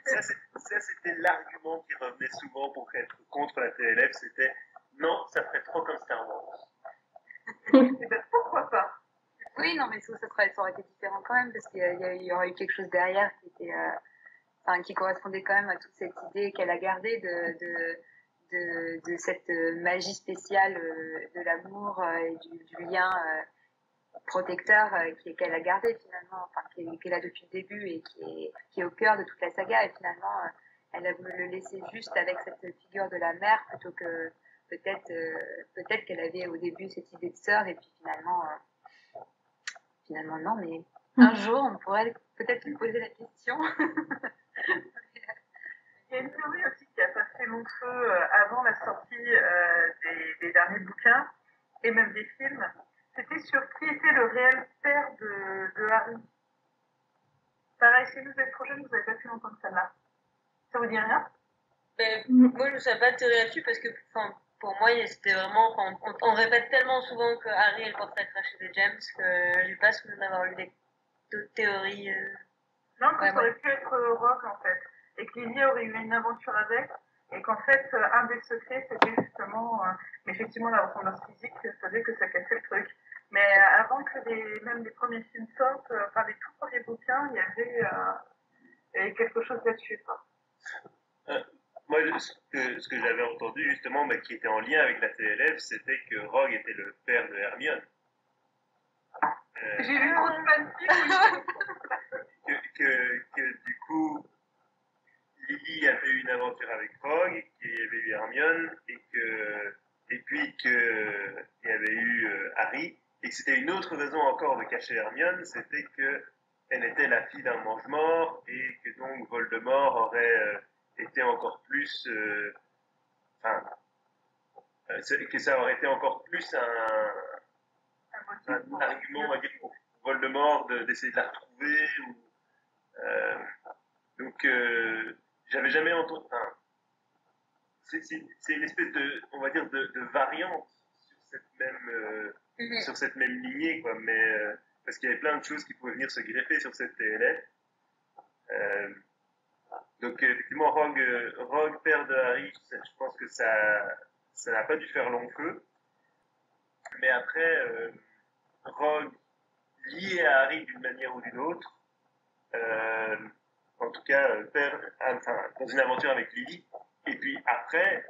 Ça, c'était l'argument qui revenait souvent pour être contre la TLF, c'était non, ça ferait trop comme Star Wars. Et ben pourquoi pas? Oui, non, mais ça aurait été différent quand même, parce qu'il y aurait eu quelque chose derrière qui était, qui correspondait quand même à toute cette idée qu'elle a gardée de cette magie spéciale de l'amour et du lien protecteur qu'elle a gardé finalement, qu'elle a depuis le début et qui est au cœur de toute la saga, et finalement elle a voulu le laisser juste avec cette figure de la mère plutôt que peut-être qu'elle avait au début cette idée de sœur, et puis finalement non, mais un jour on pourrait peut-être lui poser la question. Il y a une théorie aussi qui a passé long feu avant la sortie des derniers bouquins et même des films. C'était sur qui était le réel père de Harry. Pareil, si vous êtes trop jeune, vous n'avez pas pu l'entendre celle-là. Ça vous dit rien? Moi, je ne sais pas de théorie là-dessus parce que pour moi, c'était vraiment... On répète tellement souvent que Harry est le portrait craché de James que j'ai pas souvenir d'avoir eu d'autres théories. Non, que ça aurait pu être Rogue en fait. Et que Lily aurait eu une aventure avec. Et qu'en fait, un des secrets, c'était justement... effectivement, la ressemblance physique faisait que ça cassait le truc. Mais avant que même les premiers films sortent, les tout premiers bouquins, il y avait quelque chose là-dessus. Moi, ce que j'avais entendu justement, mais qui était en lien avec la TLF, c'était que Rogue était le père de Hermione. J'ai lu trop de fanfics. que du coup, Lily avait eu une aventure avec Rogue, qu'il y avait eu Hermione, et puis qu'il y avait eu Harry, et que c'était une autre raison encore de cacher Hermione, c'était qu'elle était la fille d'un mange-mort, et que donc Voldemort aurait été encore plus... que ça aurait été encore plus un argument pour Voldemort d'essayer de la retrouver. Donc, j'avais jamais entendu... c'est une espèce de, on va dire, de variante sur cette même lignée, quoi, mais parce qu'il y avait plein de choses qui pouvaient venir se greffer sur cette TLF. Donc effectivement, Rogue, père de Harry, je pense que ça n'a pas dû faire long feu. Mais après, Rogue lié à Harry d'une manière ou d'une autre, tout cas dans une aventure avec Lily. Et puis après,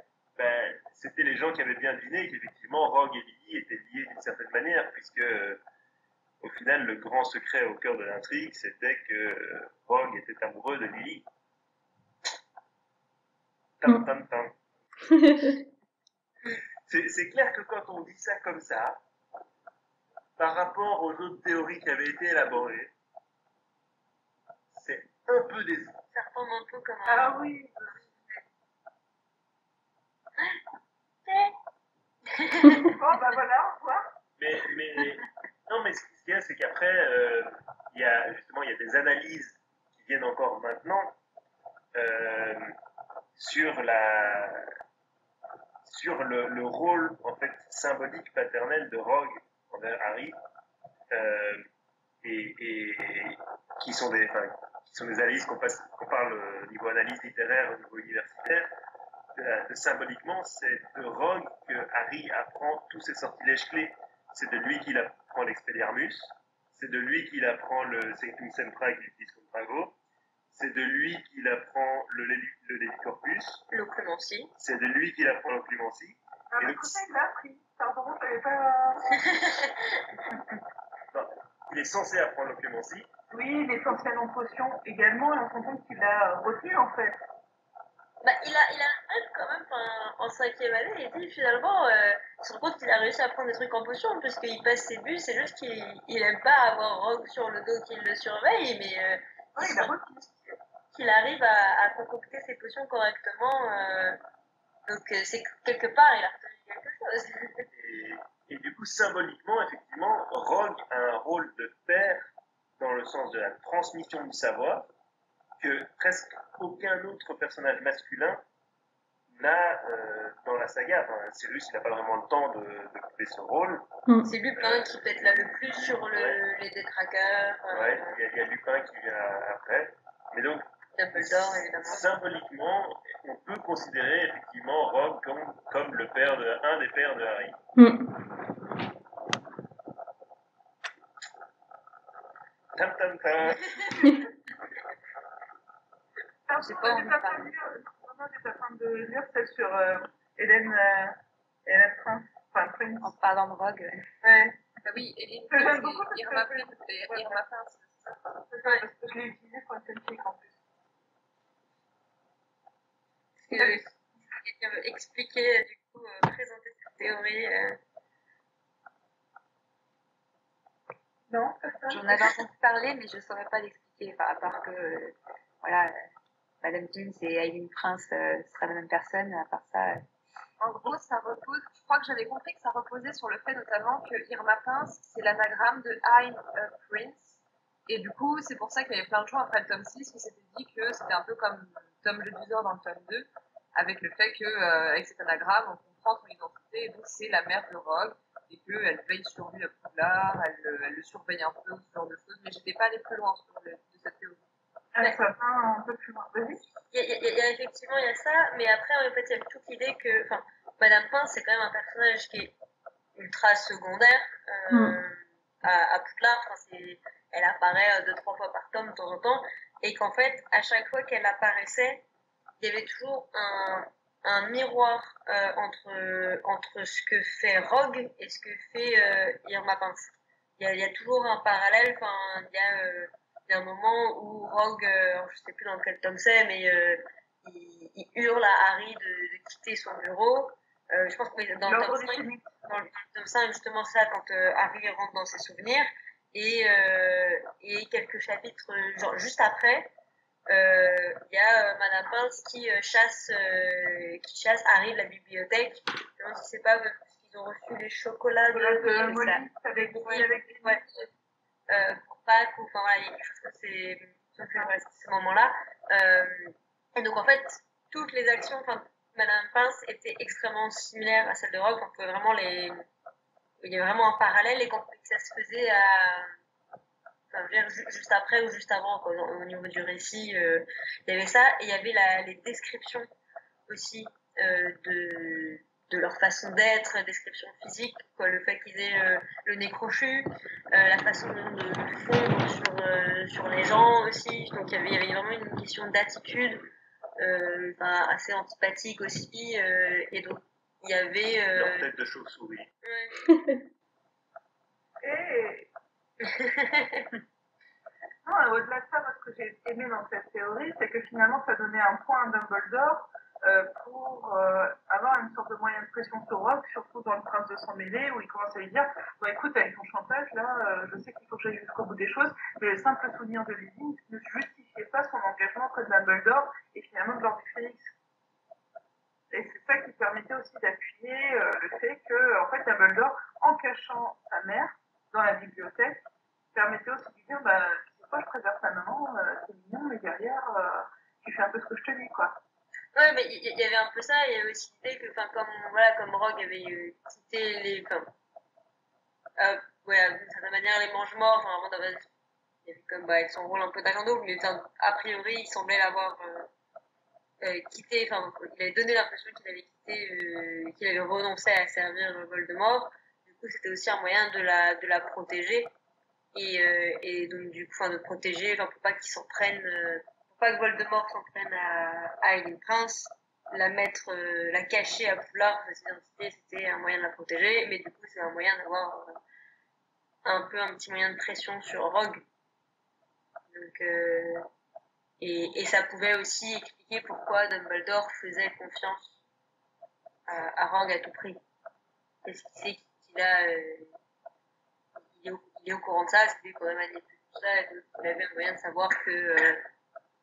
c'était les gens qui avaient bien deviné qu'effectivement Rogue et Lily étaient liés d'une certaine manière, puisque au final, le grand secret au cœur de l'intrigue, c'était que Rogue était amoureux de Lily. Tam, tam, tam. C'est clair que quand on dit ça comme ça, par rapport aux autres théories qui avaient été élaborées, c'est un peu décevant. Ça ressemble un peu comme un... Ah oui. Bon, bah voilà, au revoir. Non, mais ce qu'il y a, c'est qu'après, il y a des analyses qui viennent encore maintenant sur le rôle en fait symbolique paternel de Rogue envers Harry, et qui sont des analyses qu'on parle au niveau analyse littéraire, au niveau universitaire. Symboliquement, c'est de Rogue que Harry apprend tous ses sortilèges clés. C'est de lui qu'il apprend l'Expelliarmus, c'est de lui qu'il apprend le Sectum Sempra qu'il utilise contre Drago, c'est de lui qu'il apprend le Lévicorpus, l'Occlumencie, c'est de lui qu'il apprend l'Occlumencie. Ah, le cousin, il l'a appris. Pardon, j'avais pas... Non, il est censé apprendre l'Occlumencie. Oui, l'essentiel en potion également, et on se rend compte qu'il l'a retenu en fait. Bah, il a quand même, en 5e année, il dit finalement, il se rend compte qu'il a réussi à prendre des trucs en potion, parce qu'il passe ses buts, c'est juste qu'il aime pas avoir Rogue sur le dos qui le surveille, mais Oui, il a retenu. qu'il arrive à concocter ses potions correctement, donc c'est que quelque part, il a retenu quelque chose. Et du coup, symboliquement, effectivement, Rogue a un rôle de père dans le sens de la transmission du savoir que presque aucun autre personnage masculin n'a dans la saga. Enfin, Sirius, il n'a pas vraiment le temps d'occuper ce rôle. C'est Lupin qui peut être là le plus sur les détraqueurs. Ouais, il y a Lupin qui vient après. Mais donc, Dumbledore, évidemment. Symboliquement, on peut considérer effectivement Rogue comme un des pères de Harry. Tam tam tam. J'étais en train de lire celle sur Hélène Prince. Enfin, Prince. En parlant de Rogue. Ouais. Ah oui, Hélène J'aime Prince beaucoup et Irma Prince, c'est ça. Parce que je l'ai utilisé pour une fanfic en plus. Quelqu'un veut expliquer, du coup, présenter cette théorie. Non, J'en avais entendu parler, mais je ne saurais pas l'expliquer, à part que, voilà, Madame Jeans et Aileen Prince seraient la même personne, à part ça. En gros, ça repose, je crois que j'avais compris que ça reposait sur le fait notamment que Irma Prince, c'est l'anagramme de I'm a Prince. Et du coup, c'est pour ça qu'il y avait plein de gens après le tome 6 qui s'étaient dit que c'était un peu comme Tom le Dusor dans le tome 2, avec le fait qu'avec cet anagramme, on comprend son identité, et donc c'est la mère de Rogue, et qu'elle veille sur lui à Poudlard, elle le surveille un peu, ce genre de choses, mais j'étais pas allée plus loin sur de cette théorie. ça va un peu plus loin. Vas-y. Effectivement, il y a ça, mais après, en fait, il y a toute l'idée que, enfin, Madame Prince, c'est quand même un personnage qui est ultra secondaire à Poudlard. Elle apparaît 2-3 fois par tome de temps en temps, et qu'en fait, à chaque fois qu'elle apparaissait, il y avait toujours un miroir entre ce que fait Rogue et ce que fait Irma Prince. Il y a toujours un parallèle. Enfin, il y a un moment où Rogue, je sais plus dans quel tome c'est, mais il hurle à Harry de quitter son bureau. Je pense que dans le tome 5, justement ça, quand Harry rentre dans ses souvenirs, et quelques chapitres genre juste après, il y a Madame Pince qui chasse Harry de la bibliothèque. Je me demande si c'est pas parce qu'ils ont reçu les chocolats de Molly avec pour Pâques, ou enfin voilà, il y a quelque chose comme c'est ce moment-là. Et donc en fait, toutes les actions, enfin, Madame Pince étaient extrêmement similaires à celles de Rogue. On pouvait vraiment il y a vraiment un parallèle, et quand ça se faisait juste après ou juste avant, quoi, au niveau du récit, il y avait ça, et il y avait les descriptions aussi de leur façon d'être, la description physique, quoi, le fait qu'ils aient le nez crochu, la façon de fondre sur les gens aussi. Donc il y avait vraiment une question d'attitude assez antipathique aussi. Et donc il y avait... Leur tête de chauve-souris. Ouais. Et non, au-delà de ça, moi, ce que j'ai aimé dans cette théorie, c'est que finalement, ça donnait un point à Dumbledore pour avoir une sorte de moyen de pression sur Rogue, surtout dans le Prince de Sang Mêlé, où il commence à lui dire bon, écoute, avec ton chantage, là, je sais qu'il faut que j'aille jusqu'au bout des choses, mais le simple souvenir de Lily ne justifiait pas son engagement auprès de Dumbledore et finalement de l'Ordre du Phénix. Et c'est ça qui permettait aussi d'appuyer le fait que, en fait, Dumbledore, en cachant sa mère dans la bibliothèque, permettait aussi de lui dire bah, tu sais quoi, je préserve ta maman, c'est mignon, mais derrière, tu fais un peu ce que je te dis, quoi. Ouais, mais il y avait un peu ça, il y avait aussi l'idée que, comme Rogue avait quitté les. D'une certaine manière, les mange-morts, vraiment, il y avait comme avec son rôle un peu d'agent double, mais a priori, il semblait l'avoir quitté, il avait donné l'impression qu'il avait quitté, qu'il avait renoncé à servir Voldemort. Du coup, c'était aussi un moyen de la protéger. Et donc, du coup, de protéger, pour pas qu'ils s'en prennent. Pour pas que Voldemort s'en prenne à Aileen Prince, la cacher à Poudlard, sa identité, c'était un moyen de la protéger, mais du coup, c'est un moyen d'avoir un petit moyen de pression sur Rogue. Donc, et ça pouvait aussi expliquer pourquoi Dumbledore faisait confiance à Rogue à tout prix. Parce qu'il sait qu'il il est au courant de ça, c'est lui qui aurait manipulé tout ça, et donc il avait un moyen de savoir que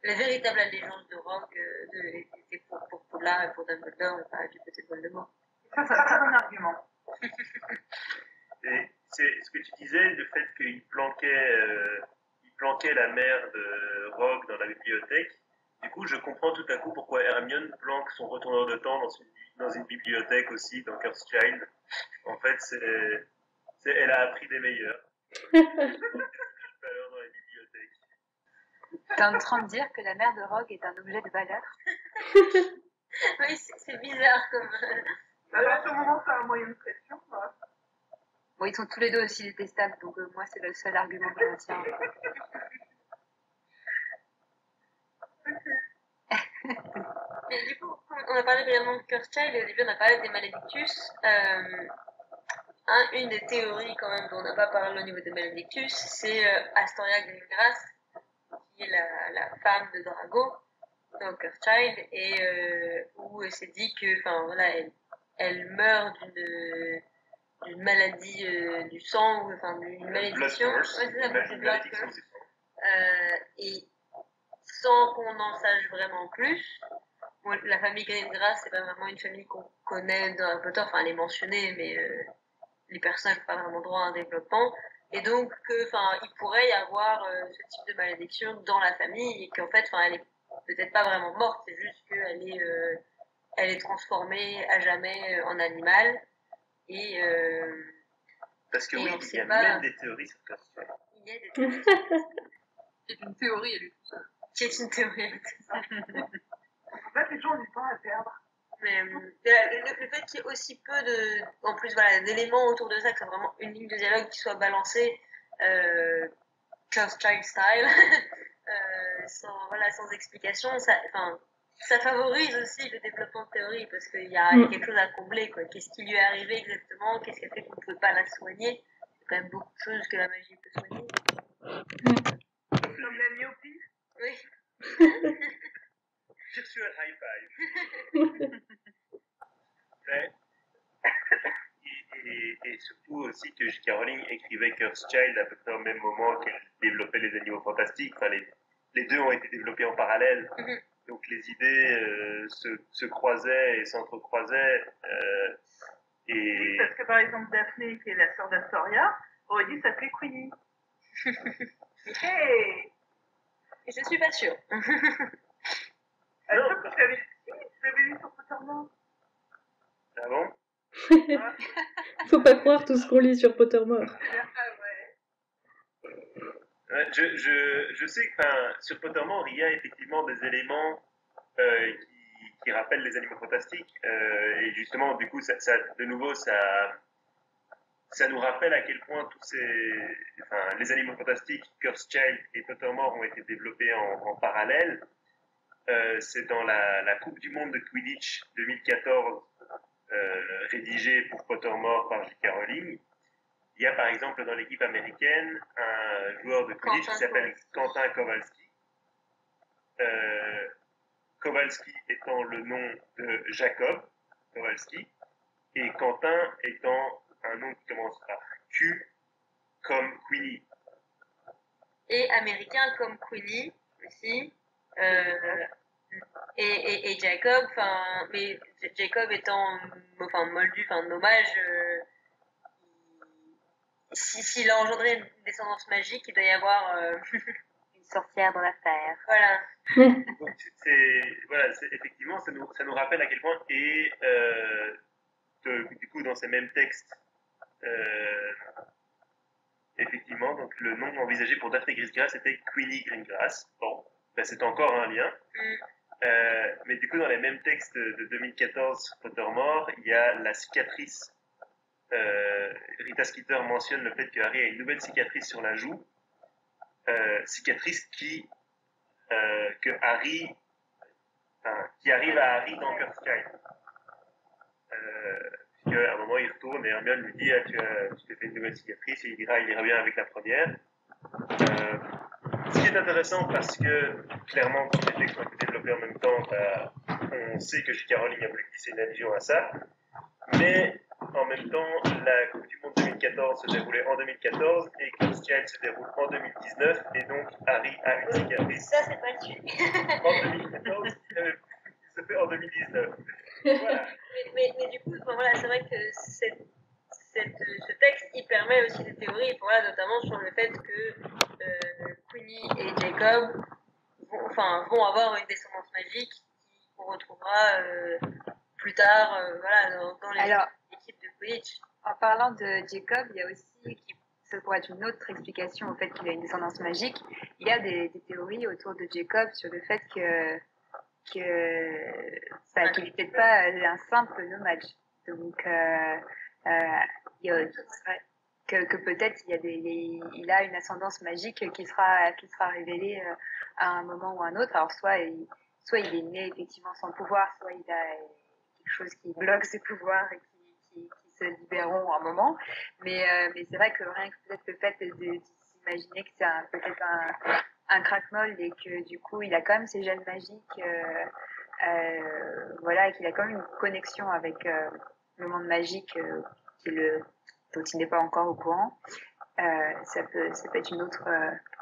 la véritable allégeance de Rogue était pour Poudlard et pour Dumbledore, et pas du côté de Voldemort. Ça, c'est un très bon argument. Et c'est ce que tu disais, le fait qu'il planquait la mère de Rogue dans la bibliothèque. Du coup, je comprends tout à coup pourquoi Hermione planque son retourneur de temps dans une bibliothèque aussi, dans Cursed Child. En fait, elle a appris des meilleurs. Valeur dans les bibliothèques. T'es en train de dire que la mère de Rogue est un objet de valeur? Oui, c'est bizarre comme... À partir du moment où ça a un moyen de pression, quoi. Bon, ils sont tous les deux aussi détestables, donc moi, c'est le seul argument que je retiens. Mais du coup, on a parlé brièvement de Cursed Child, et au début, on a parlé des Maledictus. Une des théories, quand même, dont on n'a pas parlé au niveau des Maledictus, c'est Astoria Greengrass, qui est la femme de Drago dans Cursed Child, et où c'est dit que, elle meurt d'une maladie du sang, ou d'une malédiction. Blood curse. Et sans qu'on en sache vraiment plus. Bon, la famille Greengrass, c'est pas vraiment une famille qu'on connaît dans Harry Potter, elle est mentionnée, mais les personnages n'ont pas vraiment droit à un développement. Et donc, il pourrait y avoir ce type de malédiction dans la famille, et qu'en fait, elle est peut-être pas vraiment morte, c'est juste elle est transformée à jamais en animal. Et parce que oui, il y a même des théories sur ça. Il y a des théories. C'est une théorie, elle est tout seule. Qui est une théorie, elle est tout seule. En fait, les gens ont du temps à perdre. Mais le fait qu'il y ait aussi peu en plus, d'éléments autour de ça, que c'est vraiment une ligne de dialogue qui soit balancée, Cursed Child style, sans explication, ça favorise aussi le développement de théorie, parce qu'il y a quelque chose à combler, quoi. Qu'est-ce qui lui est arrivé exactement? Qu'est-ce qui a fait qu'on ne peut pas la soigner? Il y a quand même beaucoup de choses que la magie peut soigner. Comme la myopie. Oui. J'ai reçu un high five. Et surtout aussi que J.K. Rowling écrivait Cursed Child à peu près au même moment qu'elle développait les Animaux Fantastiques. Les deux ont été développés en parallèle. Donc les idées se croisaient et s'entrecroisaient. Oui, parce que par exemple, Daphné, qui est la sœur d'Astoria, aurait dit ça fait Queenie. Hey! Et je suis pas sûre. Je l'avais lu sur Pottermore. Ah bon? Faut pas croire tout ce qu'on lit sur Pottermore. Je sais que sur Pottermore, il y a effectivement des éléments qui rappelle les animaux fantastiques. Et justement, du coup, de nouveau, ça nous rappelle à quel point les animaux fantastiques, Cursed Child et Pottermore ont été développés en parallèle. C'est dans la Coupe du Monde de Quidditch 2014, rédigée pour Pottermore par J.K. Rowling. Il y a par exemple dans l'équipe américaine un joueur de Quidditch qui s'appelle Quentin Kowalski. Kowalski étant le nom de Jacob Kowalski et Quentin étant un nom qui commence par Q comme Queenie. Et américain comme Queenie aussi. Et Jacob, mais Jacob étant moldu, nommage, s'il a engendré une descendance magique, il doit y avoir une sorcière dans l'affaire. Voilà. Donc effectivement, ça nous rappelle à quel point, et du coup dans ces mêmes textes, effectivement, donc le nom envisagé pour Daphne Greengrass était Queenie Greengrass. Bon, c'est encore un lien. Mais du coup, dans les mêmes textes de 2014, Pottermore, il y a la cicatrice. Rita Skeeter mentionne le fait que Harry a une nouvelle cicatrice sur la joue. Cicatrice qui arrive à Harry dans Cursed Child. À un moment, il retourne et Hermione lui dit tu t'es fait une nouvelle cicatrice, et il dira il ira bien avec la première. Ce qui est intéressant parce que clairement, quand les textes ont été développés en même temps, on sait que J.K. Rowling a voulu glisser une allusion à ça. Mais en même temps, la Coupe du Monde 2014 se déroulait en 2014 et Cursed Child se déroule en 2019 et donc Harry a une cicatrice. Ça, c'est pas le sujet. En 2014, il se fait en 2019. Voilà. Mais du coup, c'est vrai que ce texte, il permet aussi des théories, notamment sur le fait que Queenie et Jacob vont avoir une descendance magique qu'on retrouvera plus tard dans l'équipe de Quidditch. En parlant de Jacob, il y a aussi, ça pourrait être une autre explication au fait qu'il a une descendance magique, il y a des théories autour de Jacob sur le fait qu'il n'est peut-être pas un simple nomade. Donc, que peut-être il a une ascendance magique qui sera révélée à un moment ou à un autre. Alors, soit il est né effectivement sans pouvoir, soit il a quelque chose qui bloque ses pouvoirs et qui se libéreront à un moment. Mais c'est vrai que rien que peut-être le fait de s'imaginer que c'est peut-être un crackmold et que du coup il a quand même ses gènes magiques, et qu'il a quand même une connexion avec le monde magique dont il n'est pas encore au courant. Ça peut être une autre.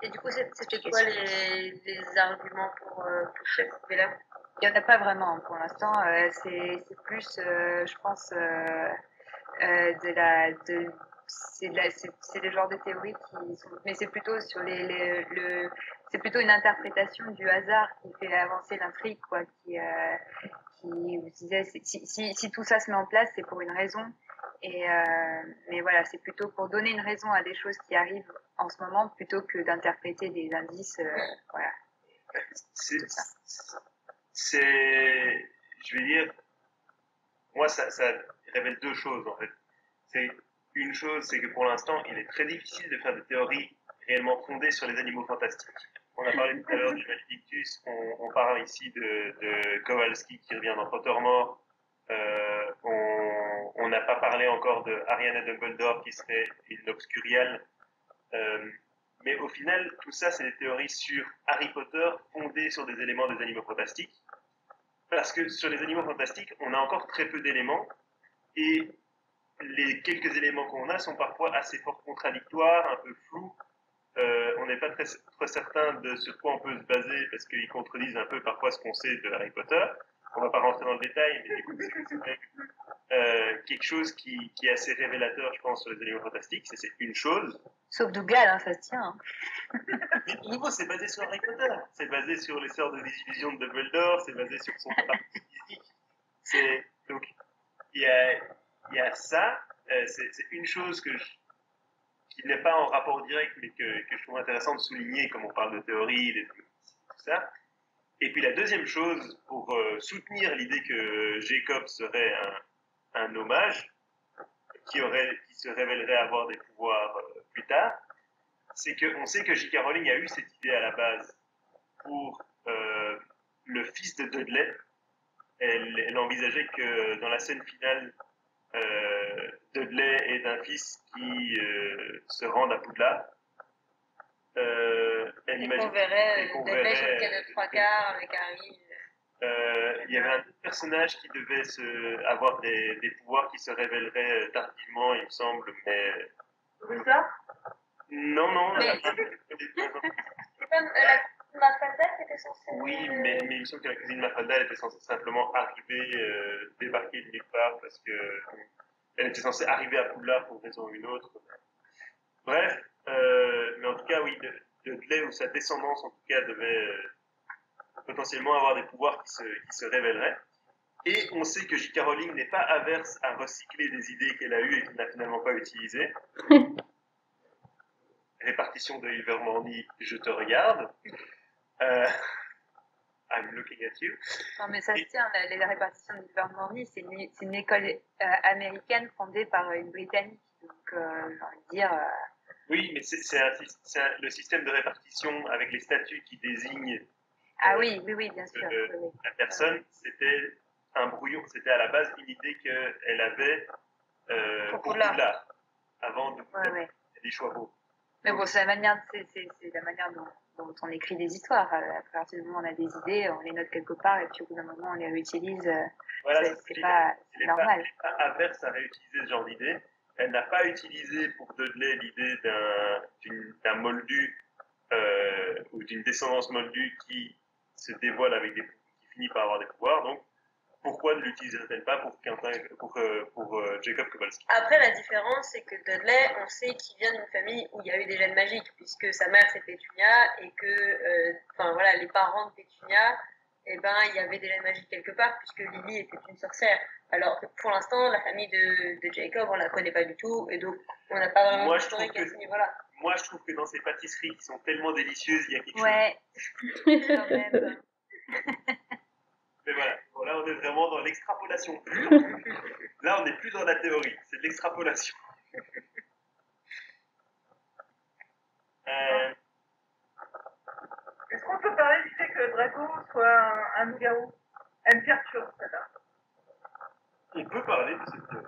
Et du coup, c'était quoi les arguments pour cette idée-là? Il n'y en a pas vraiment pour l'instant. C'est plus, je pense, c'est le genre de théories qui sont, mais c'est plutôt sur c'est plutôt une interprétation du hasard qui fait avancer l'intrigue, quoi, qui vous disait, si tout ça se met en place, c'est pour une raison. Mais voilà, c'est plutôt pour donner une raison à des choses qui arrivent en ce moment plutôt que d'interpréter des indices. Voilà. Je vais dire, moi, ça révèle deux choses, en fait. Une chose, c'est que pour l'instant, il est très difficile de faire des théories réellement fondées sur les animaux fantastiques. On a parlé tout à l'heure du Maledictus, on parle ici de Kowalski qui revient dans Pottermore. On n'a pas parlé encore de Ariana Dumbledore qui serait une obscuriale. Mais au final, tout ça, c'est des théories sur Harry Potter fondées sur des éléments des animaux fantastiques. Parce que sur les animaux fantastiques, on a encore très peu d'éléments et les quelques éléments qu'on a sont parfois assez fort contradictoires, un peu flous. On n'est pas très certain de sur quoi on peut se baser parce qu'ils contredisent un peu parfois ce qu'on sait de Harry Potter. On va pas rentrer dans le détail, mais du coup, c'est quelque chose qui est assez révélateur, je pense, sur les animaux fantastiques. C'est une chose. Sauf Dougal, ça se tient. Mais de nouveau, c'est basé sur Harry Potter. C'est basé sur les sorts de désillusion de Dumbledore. C'est basé sur son parti physique. Donc, il y a ça. C'est une chose qui n'est pas en rapport direct, mais que je trouve intéressant de souligner, comme on parle de théorie, tout ça. Et puis la deuxième chose, pour soutenir l'idée que Jacob serait un hommage, qui se révélerait avoir des pouvoirs plus tard, c'est qu'on sait que J.K. Rowling a eu cette idée à la base pour le fils de Dudley. Elle envisageait que dans la scène finale, Dudley ait un fils qui se rende à Poudlard. Et qu'on verrait Dudley sur le quai de trois quarts avec Harry. Il y avait un autre personnage qui devait avoir des pouvoirs qui se révéleraient tardivement, il me semble, mais... Ça Non, Mais- C'est comme la Mafalda qui était censée. oui, mais il me semble que la cousine Mafalda elle était censée simplement arriver, débarquer de nulle part, parce que elle était censée arriver à Poudlard pour une raison ou une autre. Bref, mais en tout cas, oui, Dudley ou sa descendance, en tout cas, devait potentiellement avoir des pouvoirs qui se révéleraient. Et on sait que J.K. Rowling n'est pas averse à recycler des idées qu'elle a eues et qu'elle n'a finalement pas utilisées. Répartition de Ilvermorny, je te regarde. I'm looking at you. Non, mais ça se tient, la répartition d'Ilvermorny, c'est une école américaine fondée par une Britannique. Donc, j'ai envie de dire. Oui, mais le système de répartition avec les statuts qui désignent Ah oui, bien sûr. Oui. la personne, c'était un brouillon. C'était à la base une idée qu'elle avait pour Poudlard, avant de Ouais. des choix beaux. Mais bon, c'est la manière dont on écrit des histoires. À partir du moment où on a des idées, on les note quelque part et puis au bout d'un moment, on les réutilise. Voilà, c'est pas normal. Elle n'est pas averse à réutiliser ce genre d'idée. Elle n'a pas utilisé pour Dudley l'idée d'un moldu ou d'une descendance moldue qui se dévoile qui finit par avoir des pouvoirs. Donc, pourquoi ne l'utiliserait-elle pas pour Jacob Kowalski? Après, la différence, c'est que Dudley, on sait qu'il vient d'une famille où il y a eu des gènes magiques, puisque sa mère c'est Pétunia et que, les parents de Pétunia, il y avait des gènes magiques quelque part, puisque Lily était une sorcière. Alors que pour l'instant, la famille de Jacob, on la connaît pas du tout, et donc on n'a pas vraiment d'historique à ce niveau-là. Moi, je trouve que dans ces pâtisseries qui sont tellement délicieuses, il y a quelque chose. Quand même. Mais voilà, bon, là on est vraiment dans l'extrapolation pure. Là on n'est plus dans la théorie, c'est de l'extrapolation. Est-ce qu'on peut parler du fait que Draco soit un loup-garou? Elle me perturbe, celle-là. On peut parler de cette théorie.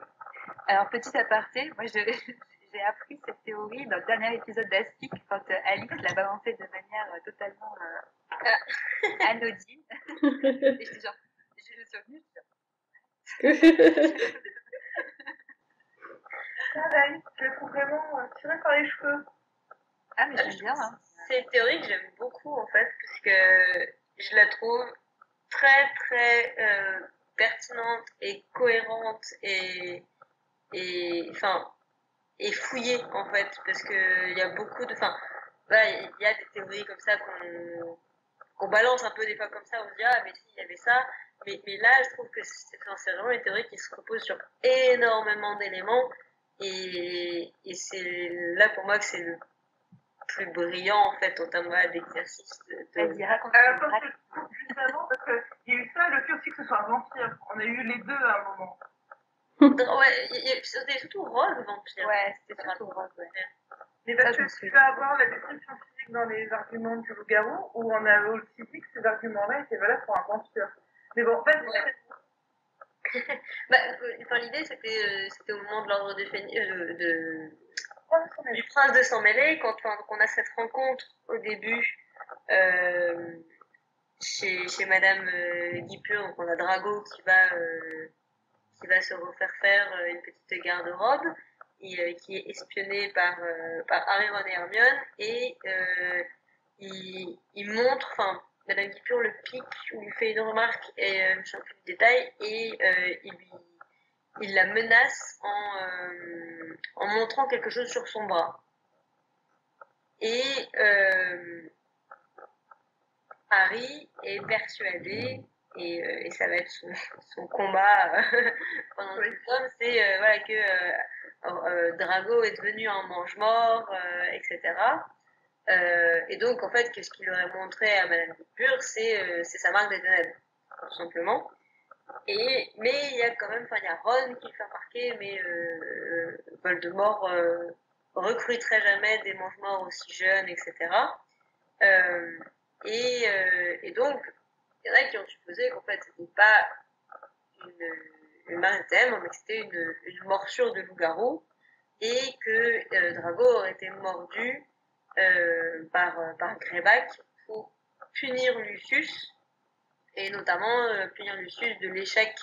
Alors, petit aparté, moi j'ai appris cette théorie dans le dernier épisode d'Astic quand Alix l'a balancée de manière totalement anodine. Et j'étais genre, je suis revenue, Pareil, je la trouve vraiment tirée par les cheveux. Ah, mais j'aime bien. Hein. C'est une théorie que j'aime beaucoup en fait, parce que je la trouve très très pertinente et cohérente et fouillée en fait, parce que il y a beaucoup de, il y a des théories comme ça qu'on balance un peu des fois comme ça, on se dit ah mais si il y avait ça, mais là je trouve que c'est vraiment une théorie qui se repose sur énormément d'éléments et c'est là pour moi que c'est le plus brillant en fait en termes d'exercice Vas-y, raconte. Juste avant, parce qu'il y a eu ça, le fait aussi que ce soit un vampire. On a eu les deux à un moment. Ouais, c'était surtout Rogue vampire. Ouais, c'était surtout Rogue, ouais. Mais parce que tu vas avoir la description physique dans les arguments du loup-garou, où on a aussi dit que ces arguments-là étaient valables pour un vampire. Mais bon, vas-y. Ouais. L'idée c'était au moment de l'ordre du prince de sang mêlé, quand on a cette rencontre au début chez Madame Guipure, donc on a Drago qui va se refaire faire une petite garde-robe et qui est espionné par Harry, Ron et Hermione, et il montre, Madame Guipure le pique ou lui fait une remarque et je ne sais plus le détail, et il la menace en montrant quelque chose sur son bras. Et Harry est persuadé, et ça va être son combat pendant tout le tome, c'est que Drago est devenu un mange-mort, etc. Et donc, en fait, ce qu'il aurait montré à Madame Pure, c'est sa marque des ténèbres, tout simplement. Mais il y a quand même, il y a Ron qui le fait remarquer, mais Voldemort recruterait jamais des mange-morts aussi jeunes, etc. Et donc, il y en a qui ont supposé qu'en fait, c'était pas une marque des ténèbres, mais que c'était une morsure de loup-garou, et que Drago aurait été mordu par Greyback pour punir Lucius, et notamment punir Lucius de l'échec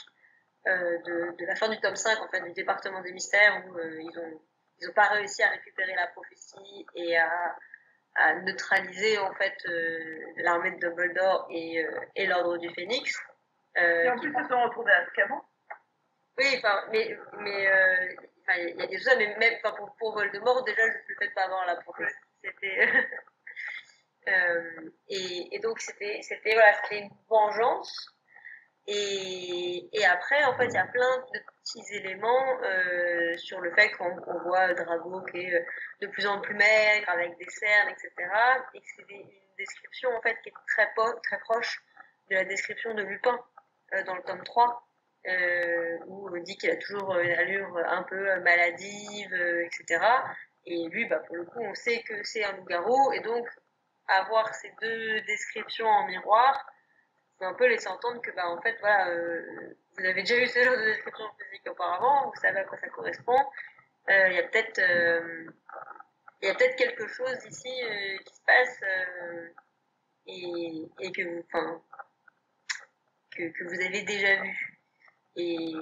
de la fin du tome 5, en fait, du département des mystères, où ils ont pas réussi à récupérer la prophétie et à neutraliser en fait l'armée de Dumbledore et l'ordre du Phénix. Et en plus, ils se sont retrouvés à Azkaban. Oui, mais il y a des choses, mais même pour Voldemort, déjà, je ne fait pas avoir la prophétie. C'était et donc c'était une vengeance. Et après, en fait, il y a plein de petits éléments sur le fait qu'on voit Drago qui est de plus en plus maigre, avec des cernes, etc. Et que c'est une description, en fait, qui est très proche de la description de Lupin dans le tome 3, où on dit qu'il a toujours une allure un peu maladive, etc. Et lui, pour le coup, on sait que c'est un loup-garou, et donc, avoir ces deux descriptions en miroir, faut un peu laisser entendre que en fait voilà vous avez déjà eu ce genre de description physique auparavant, vous savez à quoi ça correspond. Il y a peut-être quelque chose ici qui se passe et que vous que vous avez déjà vu. Et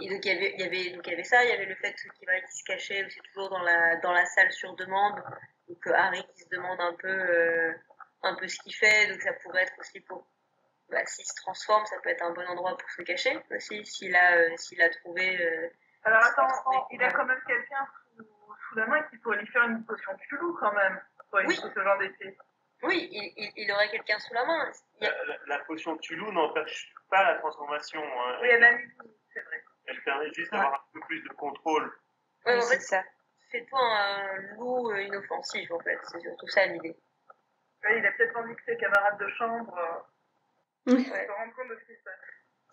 donc il y avait ça, il y avait le fait qu'il se cachait aussi toujours dans la salle sur demande, donc Harry qui se demande un peu ce qu'il fait, donc ça pourrait être aussi pour s'il se transforme, ça peut être un bon endroit pour se cacher aussi, s'il a trouvé. Alors attends, il a quand même quelqu'un sous la main qui pourrait lui faire une potion de chelou quand même, pour éviter ce genre d'effet. Oui, il aurait quelqu'un sous la main. La potion de Tulou n'empêche pas la transformation. Hein. Oui, elle a mis, c'est vrai. Elle permet juste d'avoir un peu plus de contrôle. Ouais, en fait, c'est-toi un loup inoffensif, en fait. C'est surtout ça l'idée. Oui, il a peut-être envie que ses camarades de chambre se rendent compte de ce qui se passe.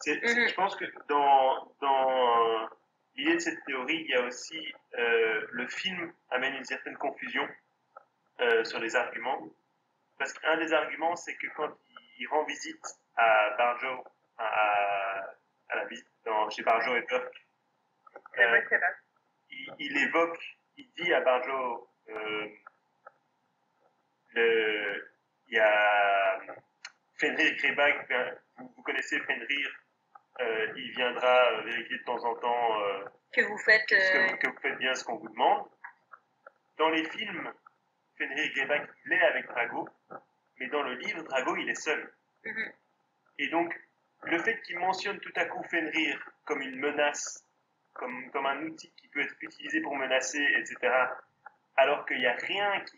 Je pense que dans l'idée de cette théorie, il y a aussi le film amène une certaine confusion sur les arguments. Parce qu'un des arguments, c'est que quand il rend visite à Barjo, à la visite chez Barjo et Burke, il dit à Barjo, il y a Fenrir Greyback, vous connaissez Fenrir, il viendra vérifier de temps en temps que vous faites bien ce qu'on vous demande. Dans les films, Fenrir Greyback, il est avec Drago, mais dans le livre, Drago, il est seul. Et donc, le fait qu'il mentionne tout à coup Fenrir comme une menace, comme un outil qui peut être utilisé pour menacer, etc., alors qu'il n'y a rien qui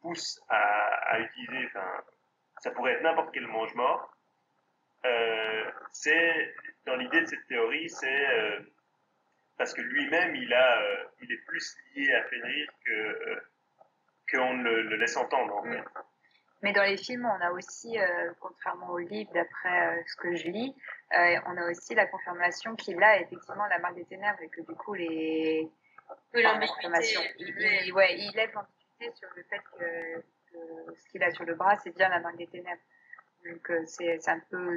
pousse à utiliser, ça pourrait être n'importe quel mange-mort, c'est, dans l'idée de cette théorie, c'est parce que lui-même, il est plus lié à Fenrir qu'on le laisse entendre, en fait. Mais dans les films, on a aussi, contrairement au livre, d'après ce que je lis, on a aussi la confirmation qu'il a effectivement la marque des ténèbres et que du coup, il lève l'ambiguïté sur le fait que ce qu'il a sur le bras, c'est bien la marque des ténèbres. Donc c'est un peu...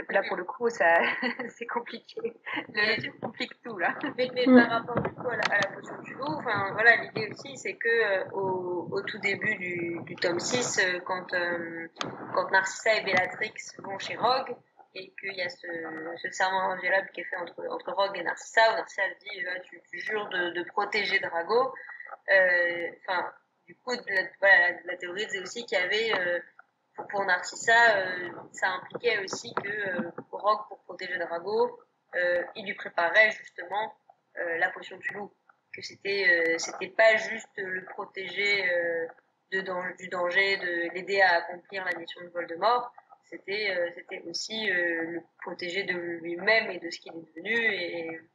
Là, pour le coup, c'est compliqué. Le film complique tout, là. Mais par rapport du coup à la potion du loup, l'idée aussi, c'est que au tout début du tome 6, quand Narcissa et Bellatrix vont chez Rogue, et qu'il y a ce serment inviolable qui est fait entre Rogue et Narcissa, où Narcissa dit tu jures de protéger Drago. Du coup, la théorie disait aussi qu'il y avait... pour Narcissa, ça impliquait aussi que Rogue, pour protéger Drago, il lui préparait justement la potion du loup. Que c'était pas juste le protéger du danger, de l'aider à accomplir la mission de Voldemort, c'était aussi le protéger de lui-même et de ce qu'il est devenu,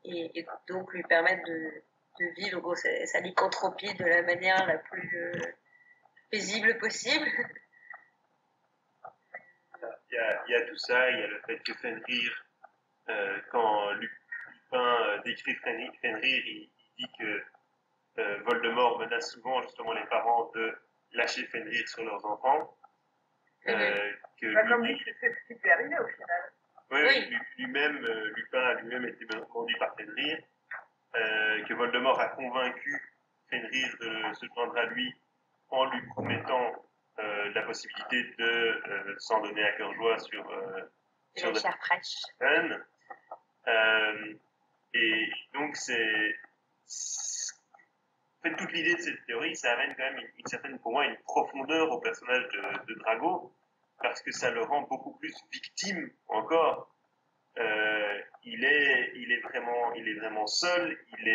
et donc lui permettre vivre gros, sa lycanthropie de la manière la plus paisible possible. Il y a tout ça, il y a le fait que Fenrir, quand Lupin décrit Fenrir, il dit que Voldemort menace souvent justement les parents de lâcher Fenrir sur leurs enfants. Comme dit, c'est ce qui peut arriver au final. Oui. Lui-même, Lupin a lui-même été mordu par Fenrir, que Voldemort a convaincu Fenrir de se joindre à lui en lui promettant la possibilité de s'en donner à cœur joie sur la chair fraîche. Et donc en fait, toute l'idée de cette théorie, ça amène quand même une certaine, pour moi, une profondeur au personnage de Drago, parce que ça le rend beaucoup plus victime encore. Il est vraiment seul, il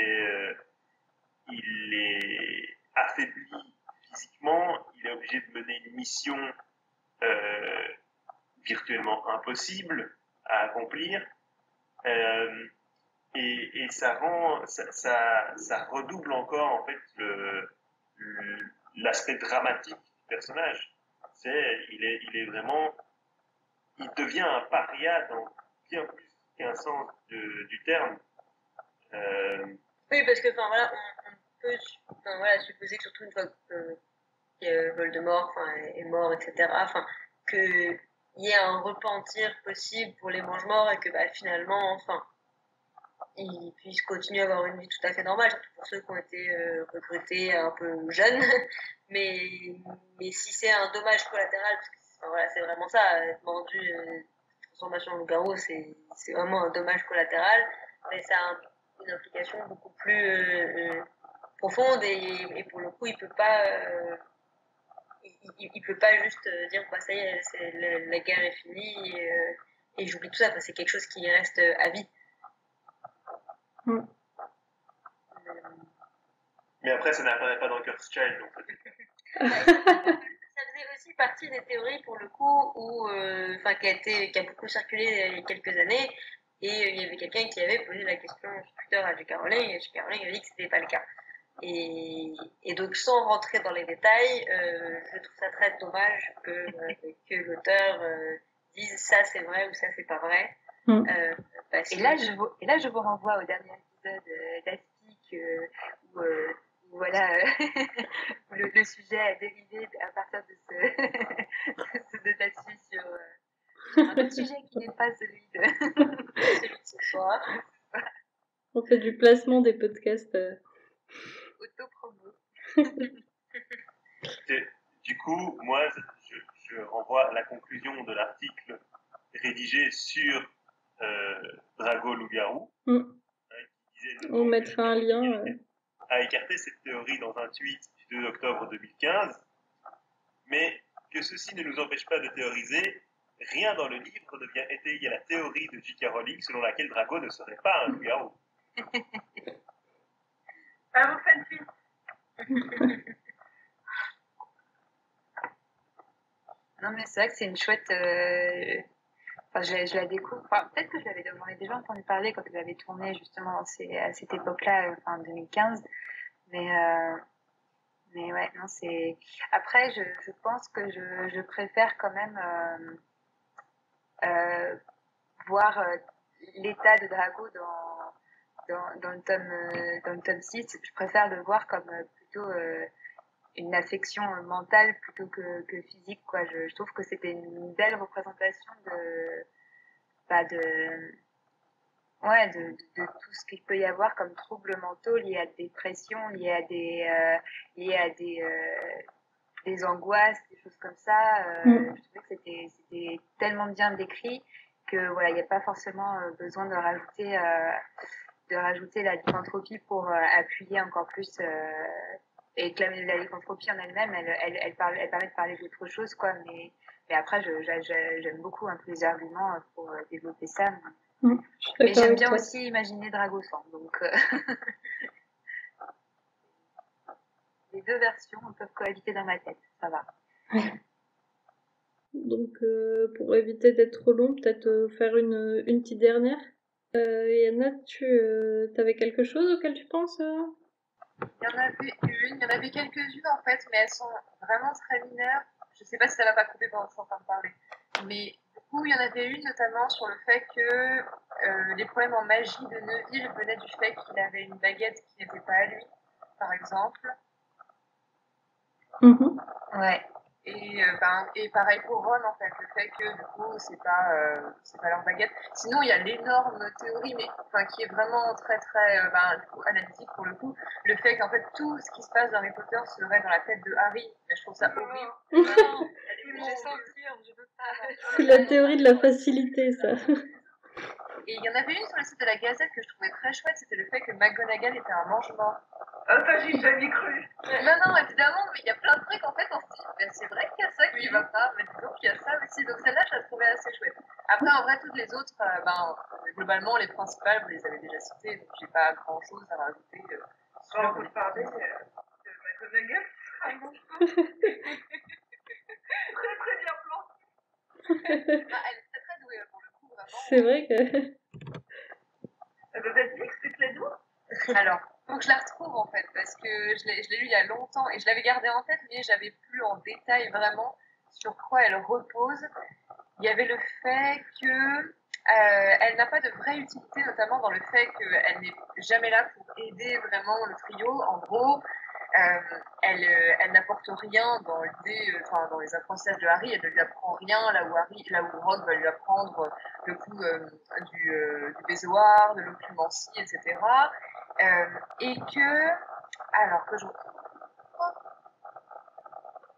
est affaibli physiquement, il est obligé de mener une mission virtuellement impossible à accomplir. Et ça redouble encore en fait l'aspect dramatique du personnage. Il devient un paria dans bien plus qu'un sens du terme. Oui, parce que voilà, on peut supposer que surtout une fois que Voldemort est mort, etc., qu'il y ait un repentir possible pour les mange-morts et que finalement, ils puissent continuer à avoir une vie tout à fait normale, surtout pour ceux qui ont été recrutés un peu jeunes. mais si c'est un dommage collatéral, parce que c'est vraiment ça, être mordu, transformation en loup-garou, c'est vraiment un dommage collatéral, mais ça a une implication beaucoup plus profonde et pour le coup, il peut pas juste dire ça y est, la guerre est finie et j'oublie tout ça. C'est quelque chose qui reste à vie. Mais après, ça n'apparaît pas dans Cursed Child. Donc... ça faisait aussi partie des théories pour le coup qui a beaucoup circulé il y a quelques années, et il y avait quelqu'un qui avait posé la question sur Twitter à J.K. Rowling, et J.K. Rowling a dit que c'était pas le cas. Et donc, sans rentrer dans les détails, je trouve ça très dommage que l'auteur dise ça c'est vrai ou ça c'est pas vrai. Et là, je vous renvoie au dernier épisode d'Aspic où voilà, le sujet a dérivé à partir de là-dessus sur un autre sujet qui n'est pas celui de ce soir. On fait du placement des podcasts. Auto-promo. Du coup, moi, je renvoie à la conclusion de l'article rédigé sur Drago Loup-Garou. On mettra un lien. A écarté cette théorie dans un tweet du 2 octobre 2015, mais que ceci ne nous empêche pas de théoriser, rien dans le livre ne vient étayer la théorie de J.K. Rowling selon laquelle Drago ne serait pas un loup-garou. Ah, vous faites vite. Non, mais c'est vrai que c'est une chouette. Je la découvre. Peut-être que j'en ai déjà entendu parler quand elle avait tourné justement à cette époque-là, en 2015. Mais ouais, non, c'est. Après, je pense que je préfère quand même voir l'état de Drago dans le tome 6. Je préfère le voir comme plutôt une affection mentale plutôt que physique, quoi. Je trouve que c'était une belle représentation de tout ce qu'il peut y avoir comme troubles mentaux liés à des dépressions, liés à des angoisses, des choses comme ça. Je trouvais que c'était tellement bien décrit que voilà, il n'y a pas forcément besoin de rajouter la lycanthropie pour appuyer encore plus et que la lycanthropie en elle-même, elle permet de parler d'autre chose, quoi. Mais après, j'aime beaucoup tous les arguments pour développer ça. Mais j'aime bien aussi imaginer Dragossan, donc les deux versions peuvent cohabiter dans ma tête, ça va. Donc, pour éviter d'être trop long, peut-être faire une petite dernière. Yana, tu avais quelque chose auquel tu penses Il y en avait quelques-unes en fait, mais elles sont vraiment très mineures. Je sais pas si ça va pas couper pendant que je suis en train de parler. Mais du coup, il y en avait une notamment sur le fait que les problèmes en magie de Neville venaient du fait qu'il avait une baguette qui n'était pas à lui, par exemple. Ouais. Et pareil pour Ron en fait, le fait que du coup c'est pas leur baguette. Sinon il y a l'énorme théorie, mais enfin qui est vraiment très très du coup, analytique pour le coup, le fait qu'en fait tout ce qui se passe dans Harry Potter serait dans la tête de Harry. Mais je trouve ça horrible. Non, je censure, je veux pas. C'est la théorie de la facilité, ça. Et il y en avait une sur le site de la Gazette que je trouvais très chouette, c'était le fait que McGonagall était un mange-mort. Ah, ça, j'ai jamais cru. Non, évidemment, mais il y a plein de trucs en fait, on se dit, ben, c'est vrai qu'il y a ça qui va pas, mais disons qu'il y a ça aussi. Donc celle-là, je la trouvais assez chouette. Après, en vrai, toutes les autres, globalement, les principales, vous les avez déjà citées, donc j'ai pas grand-chose à rajouter. On peut parler de McGonagall. Très très bien planté. Elle est très très douée pour le coup, vraiment. C'est vrai que... Vas-y, explique-les-nous. Alors, faut que je la retrouve en fait, parce que je l'ai lu il y a longtemps et je l'avais gardée en tête, mais j'avais plus en détail vraiment sur quoi elle repose. Il y avait le fait que elle n'a pas de vraie utilité, notamment dans le fait qu'elle n'est jamais là pour aider vraiment le trio. En gros, elle n'apporte rien dans l'idée, dans les apprentissages de Harry, elle ne lui apprend rien là où Ron va lui apprendre le coup du bézoard, de l'occlumencie, etc. Et que, alors que je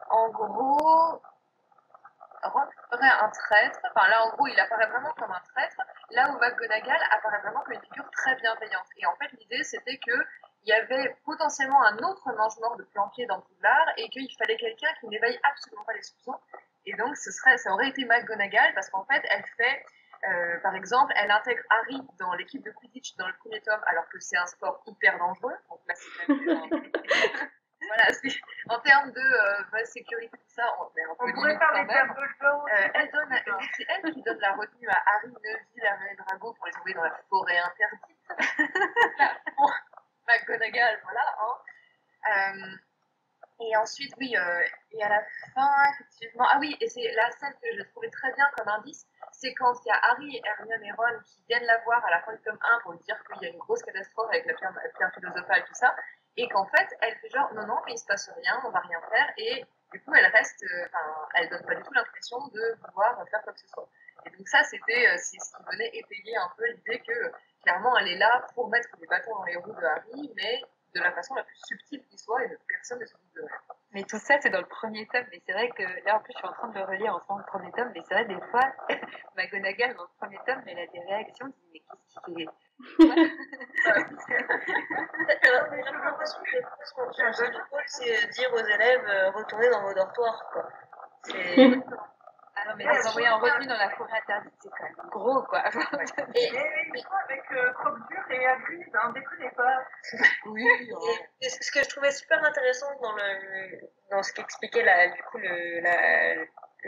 en gros, Ron serait un traître. Enfin, là, en gros, il apparaît vraiment comme un traître, là où McGonagall apparaît vraiment comme une figure très bienveillante. Et en fait, l'idée, c'était que il y avait potentiellement un autre mange-mort de planqué dans Poudlard et qu'il fallait quelqu'un qui n'éveille absolument pas les soupçons. Et donc, ça aurait été McGonagall parce qu'en fait, elle fait, par exemple, elle intègre Harry dans l'équipe de Quidditch dans le premier tome, alors que c'est un sport hyper dangereux. Donc là, c'est même voilà, en termes de sécurité, tout ça, On pourrait parler d'un peu c'est elle qui donne la retenue à Harry, Neville, Hermione et Drago pour les envoyer dans la forêt interdite. Pour McGonagall, voilà. Hein. Et ensuite, oui, et à la fin, effectivement, ah oui, et c'est la scène que je trouvais très bien comme indice, c'est quand il y a Harry, Hermione et Ron qui viennent la voir à la fin du tome 1 pour lui dire qu'il y a une grosse catastrophe avec la pierre philosophale et tout ça, et qu'en fait, elle fait genre, non, mais il se passe rien, on va rien faire, et du coup, elle reste, elle donne pas du tout l'impression de pouvoir faire quoi que ce soit. Et donc ça, c'est ce qui venait étayer un peu l'idée que, clairement, elle est là pour mettre des bâtons dans les roues de Harry, mais de la façon la plus subtile qui soit, et personne ne se doute de rien. Mais tout ça, c'est dans le premier tome. Mais c'est vrai que là, en plus, je suis en train de le relire en ce moment, le premier tome. Mais c'est vrai, des fois, McGonagall, dans le premier tome, elle a des réactions. Je dis, mais qu'est-ce qu'il est J'ai l'impression que son rôle, c'est dire aux élèves retournez dans vos dortoirs, quoi. C'est... Ah non, mais les envoyer en retenue dans la forêt interdite, c'est quand même gros, quoi. Et avec Croque-Dur et Hagrid, hein, déconnez pas. Oui. Et ce que je trouvais super intéressant dans ce qu'expliquait la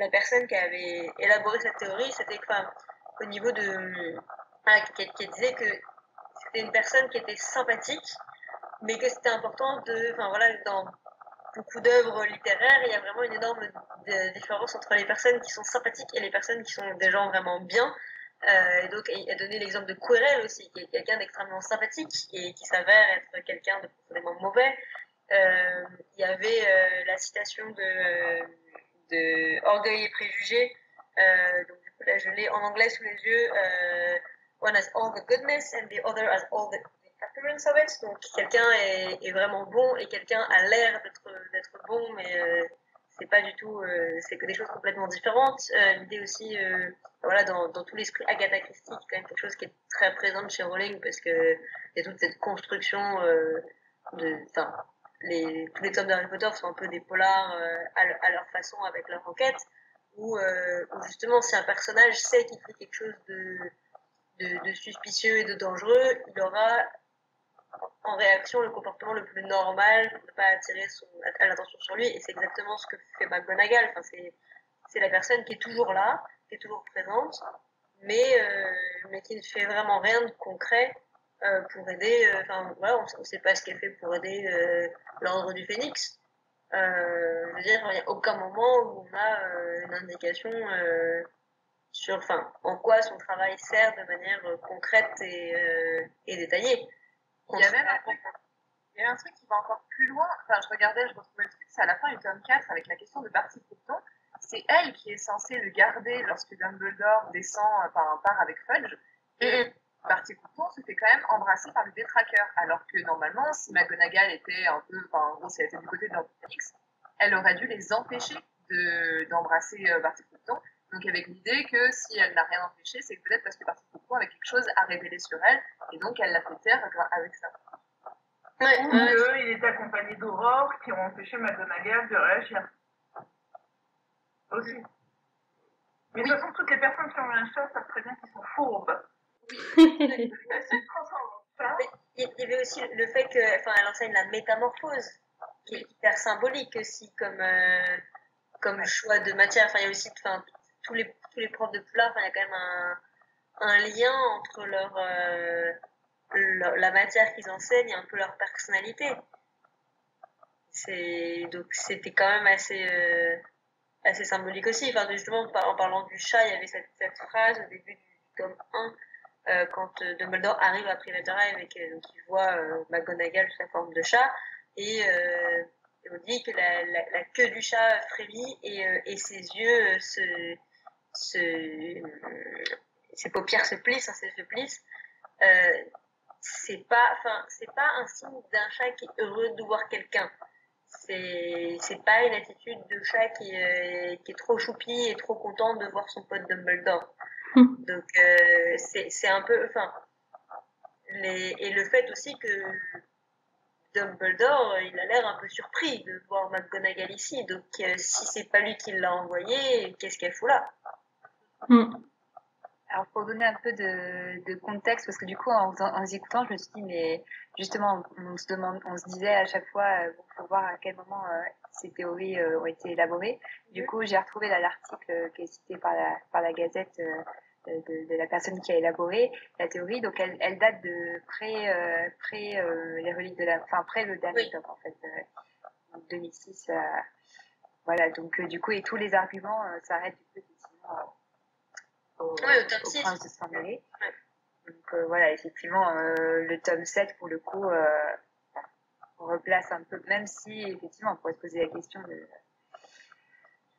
personne qui avait élaboré cette théorie, c'était que, au niveau de... qui disait que c'était une personne qui était sympathique, mais que c'était important dans beaucoup d'œuvres littéraires, il y a vraiment une énorme différence entre les personnes qui sont sympathiques et les personnes qui sont des gens vraiment bien. Et donc, il a donné l'exemple de Quirrell aussi, qui est quelqu'un d'extrêmement sympathique et qui s'avère être quelqu'un de profondément mauvais. Il y avait la citation de Orgueil et Préjugés. Donc, du coup, là, je l'ai en anglais sous les yeux. One has all the goodness and the other has all the appearance of it. Donc, quelqu'un est vraiment bon et quelqu'un a l'air d'être bon, mais c'est pas du tout, c'est que des choses complètement différentes. L'idée aussi, dans tout l'esprit Agatha Christie, qui est quand même quelque chose qui est très présente chez Rowling, parce que il y a toute cette construction tous les tomes d'Harry Potter sont un peu des polars à leur façon, avec leur enquête, où justement, si un personnage sait qu'il fait quelque chose de suspicieux et de dangereux, il aura en réaction le comportement le plus normal pour ne pas attirer l'attention sur lui, et c'est exactement ce que fait McGonagall. Enfin, c'est la personne qui est toujours là, qui est toujours présente, mais qui ne fait vraiment rien de concret pour aider. Enfin, voilà, on ne sait pas ce qu'elle fait pour aider l'ordre du Phénix. Je veux dire, il n'y a aucun moment où on a une indication sur, enfin, en quoi son travail sert de manière concrète et détaillée. Il y a même un truc qui va encore plus loin. Enfin, je retrouvais le truc, c'est à la fin du tome 4 avec la question de Barty Croughton. C'est elle qui est censée le garder lorsque Dumbledore descend, enfin, part avec Fudge. Et Barty Croughton se fait quand même embrasser par le détraqueur. Alors que normalement, si McGonagall était un peu, enfin, en gros, si elle était du côté de l'Empénix, elle aurait dû les empêcher d'embrasser Barty Croughton. Donc avec l'idée que si elle n'a rien empêché, c'est peut-être parce que Barty Croughton avait quelque chose à révéler sur elle, et donc elle l'a fait taire avec ça. Ou qu'il était accompagné d'Aurore qui ont empêché McGonagall de réagir. Aussi. Mais de toute façon, toutes les personnes qui ont eu un chat savent très bien qu'ils sont fourbes. Il y avait aussi le fait qu'elle enseigne la métamorphose, qui est hyper symbolique aussi comme choix de matière. Enfin, il y a aussi tous les profs de Poudlard, il y a quand même un lien entre la matière qu'ils enseignent et un peu leur personnalité. Donc c'était quand même assez symbolique aussi. Enfin, justement, en parlant du chat, il y avait cette phrase au début du tome 1, quand Dumbledore arrive à Privateer et qu'il voit McGonagall sous sa forme de chat, et on dit que la queue du chat frémit et ses yeux ses paupières se plissent, se plissent. C'est pas un signe d'un chat qui est heureux de voir quelqu'un. C'est pas une attitude de chat qui est trop choupi et trop content de voir son pote Dumbledore. Donc c'est un peu, et le fait aussi que Dumbledore, il a l'air un peu surpris de voir McGonagall ici. Donc si c'est pas lui qui l'a envoyé, qu'est-ce qu'elle fout là? Alors pour donner un peu de contexte, parce que du coup en écoutant, je me suis dit mais justement on se disait à chaque fois faut voir à quel moment ces théories ont été élaborées. Du coup j'ai retrouvé l'article qui est cité par la Gazette de la personne qui a élaboré la théorie. Donc elle date de près les reliques de près le dernier tome en fait, 2006. Voilà, donc du coup et tous les arguments s'arrêtent du coup effectivement au prince de Saint-Mêlé. Donc voilà, effectivement, le tome 7, pour le coup, on replace un peu, même si, effectivement, on pourrait se poser la question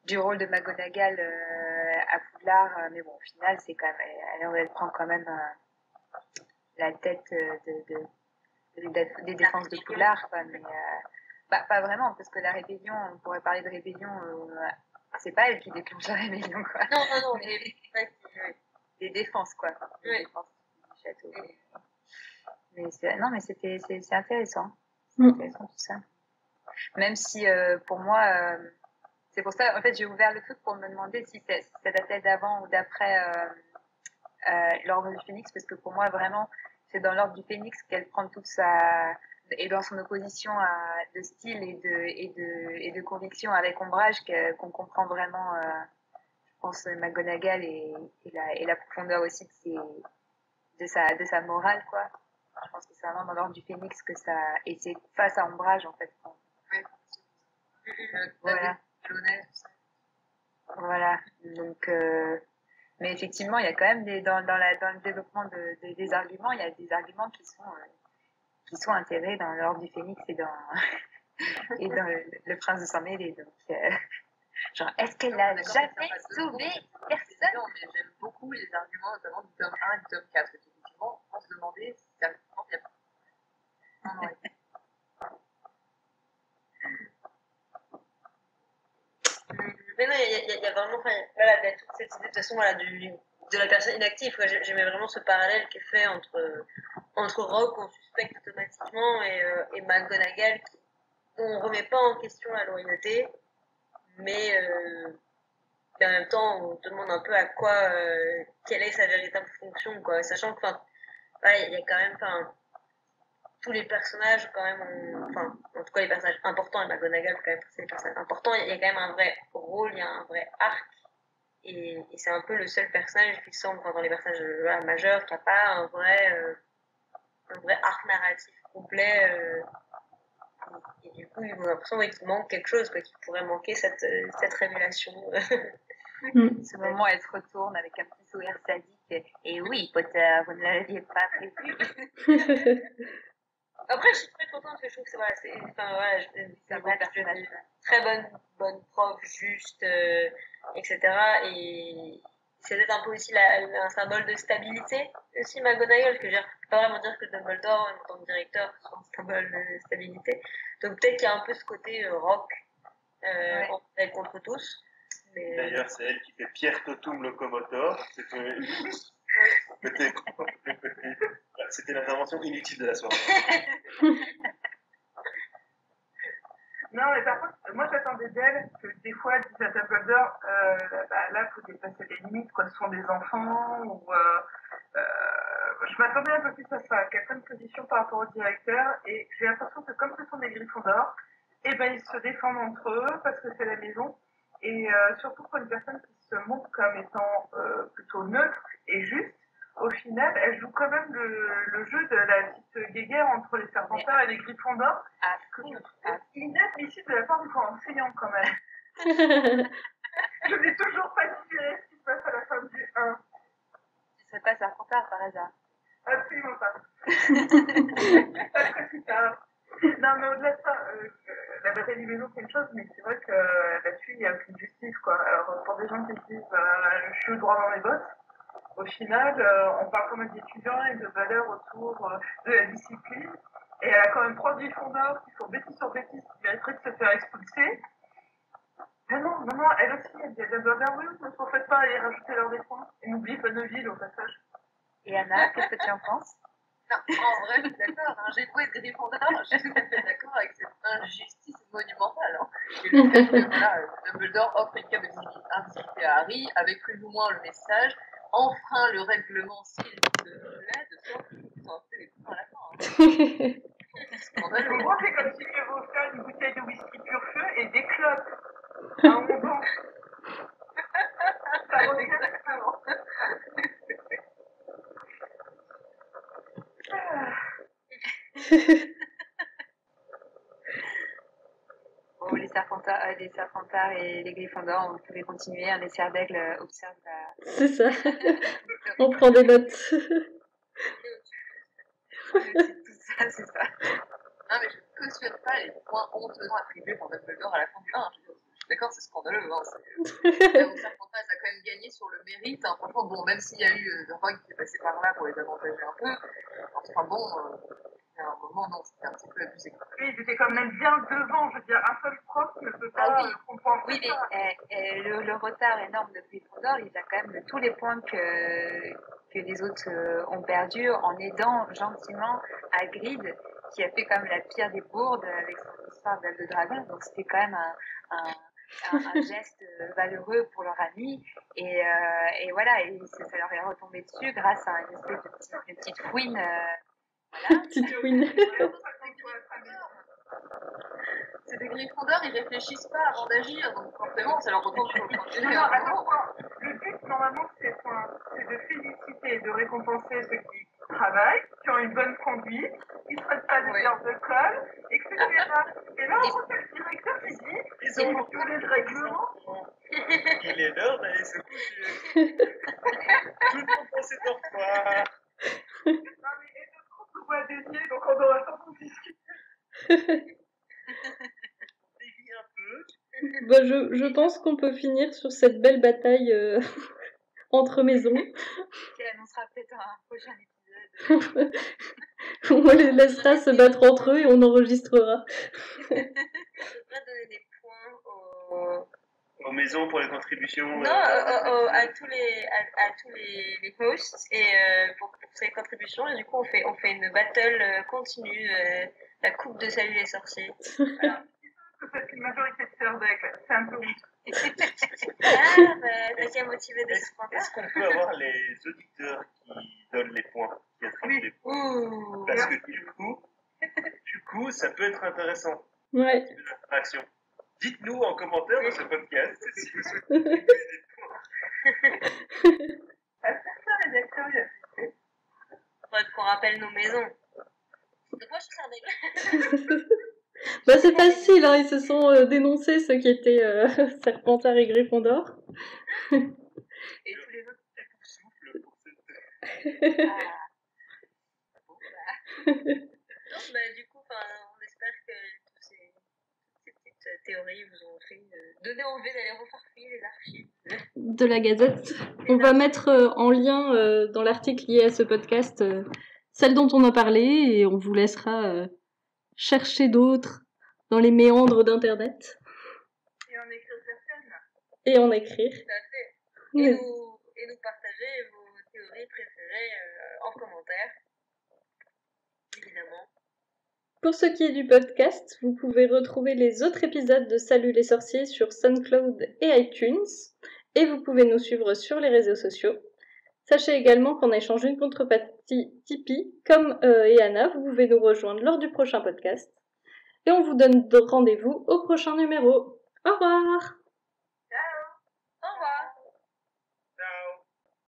du rôle de McGonagall à Poudlard, mais bon, au final, c'est quand même, elle prend quand même la tête des défenses de Poudlard, quoi, mais pas vraiment, parce que la rébellion, on pourrait parler de rébellion, c'est pas elle qui déclenche la rébellion, quoi. Non, des défenses, quoi. Des défenses du château. Mais c'est intéressant. C'est intéressant tout ça. Même si, pour moi, c'est pour ça, en fait, j'ai ouvert le truc pour me demander si ça datait d'avant ou d'après l'ordre du Phénix, parce que pour moi, vraiment, c'est dans l'ordre du Phénix qu'elle prend toute sa... et dans son opposition de style et de conviction avec Ombrage qu'on comprend vraiment, je pense, McGonagall et la profondeur aussi de sa morale, quoi. Je pense que c'est vraiment dans l'ordre du Phénix que ça... Et c'est face à Ombrage, en fait. Voilà. Voilà. Donc... mais effectivement, il y a quand même dans le développement des arguments, il y a des arguments qui sont intégrés dans l'ordre du Phénix et dans le prince de Saint-Mêlé. Donc, genre, est-ce qu'elle a jamais sauvé personne? Non, mais j'aime beaucoup les arguments, notamment du tome 1 et du tome 4. Effectivement, on se demandait si ça vraiment bien. Mais non, il y a vraiment, voilà, il y a toute cette idée de toute façon, voilà, de la personne inactive. J'aimais vraiment ce parallèle qui est fait entre Rogue, qu'on suspecte automatiquement, et McGonagall, dont on ne remet pas en question la loyauté, mais en même temps, on demande un peu quelle est sa véritable fonction, quoi. Sachant que, voilà, il y a quand même, tous les personnages, quand même, en tout cas les personnages importants, et McGonagall, quand même, c'est des personnages importants, il y a quand même un vrai rôle, il y a un vrai arc, et c'est un peu le seul personnage qui semble, dans les personnages majeurs, qui n'a pas un vrai un vrai arc narratif complet. Et du coup, ils ont l'impression qu'il manque quelque chose, quoi, qu'il pourrait manquer cette révélation. Ce moment, elle se retourne avec un petit sourire sadique. Et oui, Potter, vous ne l'aviez pas prévu. Après, je suis très contente parce que je trouve que c'est un vrai personnage. Très bonne prof, juste, etc. Et c'est peut-être un peu aussi un symbole de stabilité, aussi McGonagall, que je ne peux pas vraiment dire que Dumbledore, en tant que directeur, soit un symbole de stabilité. Donc peut-être qu'il y a un peu ce côté rock, elle contre tous. Mais... D'ailleurs, c'est elle qui fait Pierre Totum Locomotor. C'était l'intervention inutile de la soirée. Non, mais par contre, moi j'attendais d'elle que des fois, elle disait à Dumbledore, là, il faut dépasser les limites, quoi. Ce sont des enfants, ou. Je m'attendais un peu plus à ça, qu'elle prenne position par rapport au directeur, et j'ai l'impression que comme ce sont des Gryffondors, eh ben, ils se défendent entre eux parce que c'est la maison, et surtout pour une personne qui se montre comme étant plutôt neutre et juste, au final, elle joue quand même le jeu de la petite guéguerre entre les Serpentards et les Gryffondors, que je trouve inadmissible de la part du corps enseignant quand même. Je n'ai toujours pas digéré ce qui se passe à la fin du 1. Tu serais pas Serpentard par hasard? Absolument pas. Pas très plus tard. Non, mais au-delà de ça, la bataille du maison, c'est une chose, mais c'est vrai que là-dessus, il n'y a aucune justice, quoi. Alors, pour des gens qui se disent, je suis au droit dans les bottes, au final, on parle quand même d'étudiants et de valeurs autour de la discipline. Et elle a quand même 3 Gryffondors qui sont bêtises sur bêtises, qui mériteraient de se faire expulser. Mais non, elle aussi, elle dit à Dumbledore, oui, ne s'en faites pas, allez rajouter leur des points. Et n'oubliez pas Neville au passage. Et Anna, qu'est-ce que tu en penses? Non, en vrai, je suis d'accord. Hein. J'ai beau être Gryffondor, je suis tout à fait d'accord avec cette injustice monumentale. Hein. Et le fait que voilà, Dumbledore offre une invisibilité à Harry avec plus ou moins le message enfreint le règlement s'il de l'aide, sauf qu'ils ont fait les points à la fin. Hein. En gros, c'est comme si je vous faire une bouteille de whisky pur feu et des clopes à 11 ans. Ça revient exactement. Bon, les Serpentards et les Gryffondors, on pouvait continuer. Un essai d'aigle observe la... C'est ça. On prend des notes. Tout ça, c'est ça. Non, mais je ne cautionne pas les points honteusement attribués par Dumbledore à la fin du 1. Je suis d'accord, c'est scandaleux. Hein. Serpentard, ça a quand même gagné sur le mérite. Hein. Franchement, bon, même s'il y a eu Rogue qui est passé par là pour les avantager un peu, enfin bon, à un moment, non, c'était un petit peu abusé. Oui, ils étaient quand même bien devant. Je veux dire, un seul prof ne peut pas comprendre. Oui, mais le retard énorme de Gryffondor, il a quand même tous les points que les autres ont perdus en aidant gentiment Hagrid, qui a fait quand même la pire des bourdes avec son histoire d'œuf de dragon. Donc c'était quand même un geste valeureux pour leur ami. Et voilà, et ça leur est retombé dessus grâce à une espèce de petite fouine. Voilà. Petite fouine. C'est des Gryffondors, ils réfléchissent pas avant d'agir, donc forcément, ça leur retombe sur le point. Non, attends, le but, normalement, c'est de féliciter et de récompenser ceux qui travaillent, qui ont une bonne conduite, qui ne traitent pas des heures de colle, etc. Et là, on voit le directeur qui dit, ils ont violer le règlement. Il est l'heure d'aller se coucher. Tout le monde passe leur soir. Non, mais les deux comptes se voient dédiés, donc on aura temps pour discuter. Bah, je pense qu'on peut finir sur cette belle bataille entre maisons. Qui annoncera peut-être un prochain épisode. On les laissera se battre entre eux et on enregistrera. Je devrais donner des points aux maisons pour les contributions. Non, à tous les hosts et pour ces contributions. Et du coup, on fait une battle continue, la coupe de Salut les sorciers. Voilà. C'est une majorité de sœurs d'aigle, c'est un peu t'as qu'à motiver des Serpentards. Est-ce qu'on peut avoir les auditeurs qui donnent les points, qui attribuent les points? Parce que du coup, ça peut être intéressant. Ouais. Interaction. Dites-nous en commentaire de ce podcast si vous souhaitez donner des points. rédacteur, il a fait. Faudrait qu'on rappelle nos maisons. Bah c'est facile, hein, ils se sont dénoncés ceux qui étaient Serpentard et Gryffondor. Et tous les autres, Souffle pour cette... Non, bah, du coup, on espère que toutes ces petites théories vous ont fait donner envie d'aller refarfouiller les archives. De la Gazette. On va mettre en lien dans l'article lié à ce podcast celle dont on a parlé et on vous laissera chercher d'autres dans les méandres d'Internet. et on écrit certaines. Et en écrire. Tout à fait. Mais- Et nous partager vos théories préférées en commentaire. Évidemment. Pour ce qui est du podcast, vous pouvez retrouver les autres épisodes de Salut les sorciers sur SoundCloud et iTunes. Et vous pouvez nous suivre sur les réseaux sociaux. Sachez également qu'en échange d'une contrepartie Tipeee, comme et Anna, vous pouvez nous rejoindre lors du prochain podcast. Et on vous donne rendez-vous au prochain numéro. Au revoir!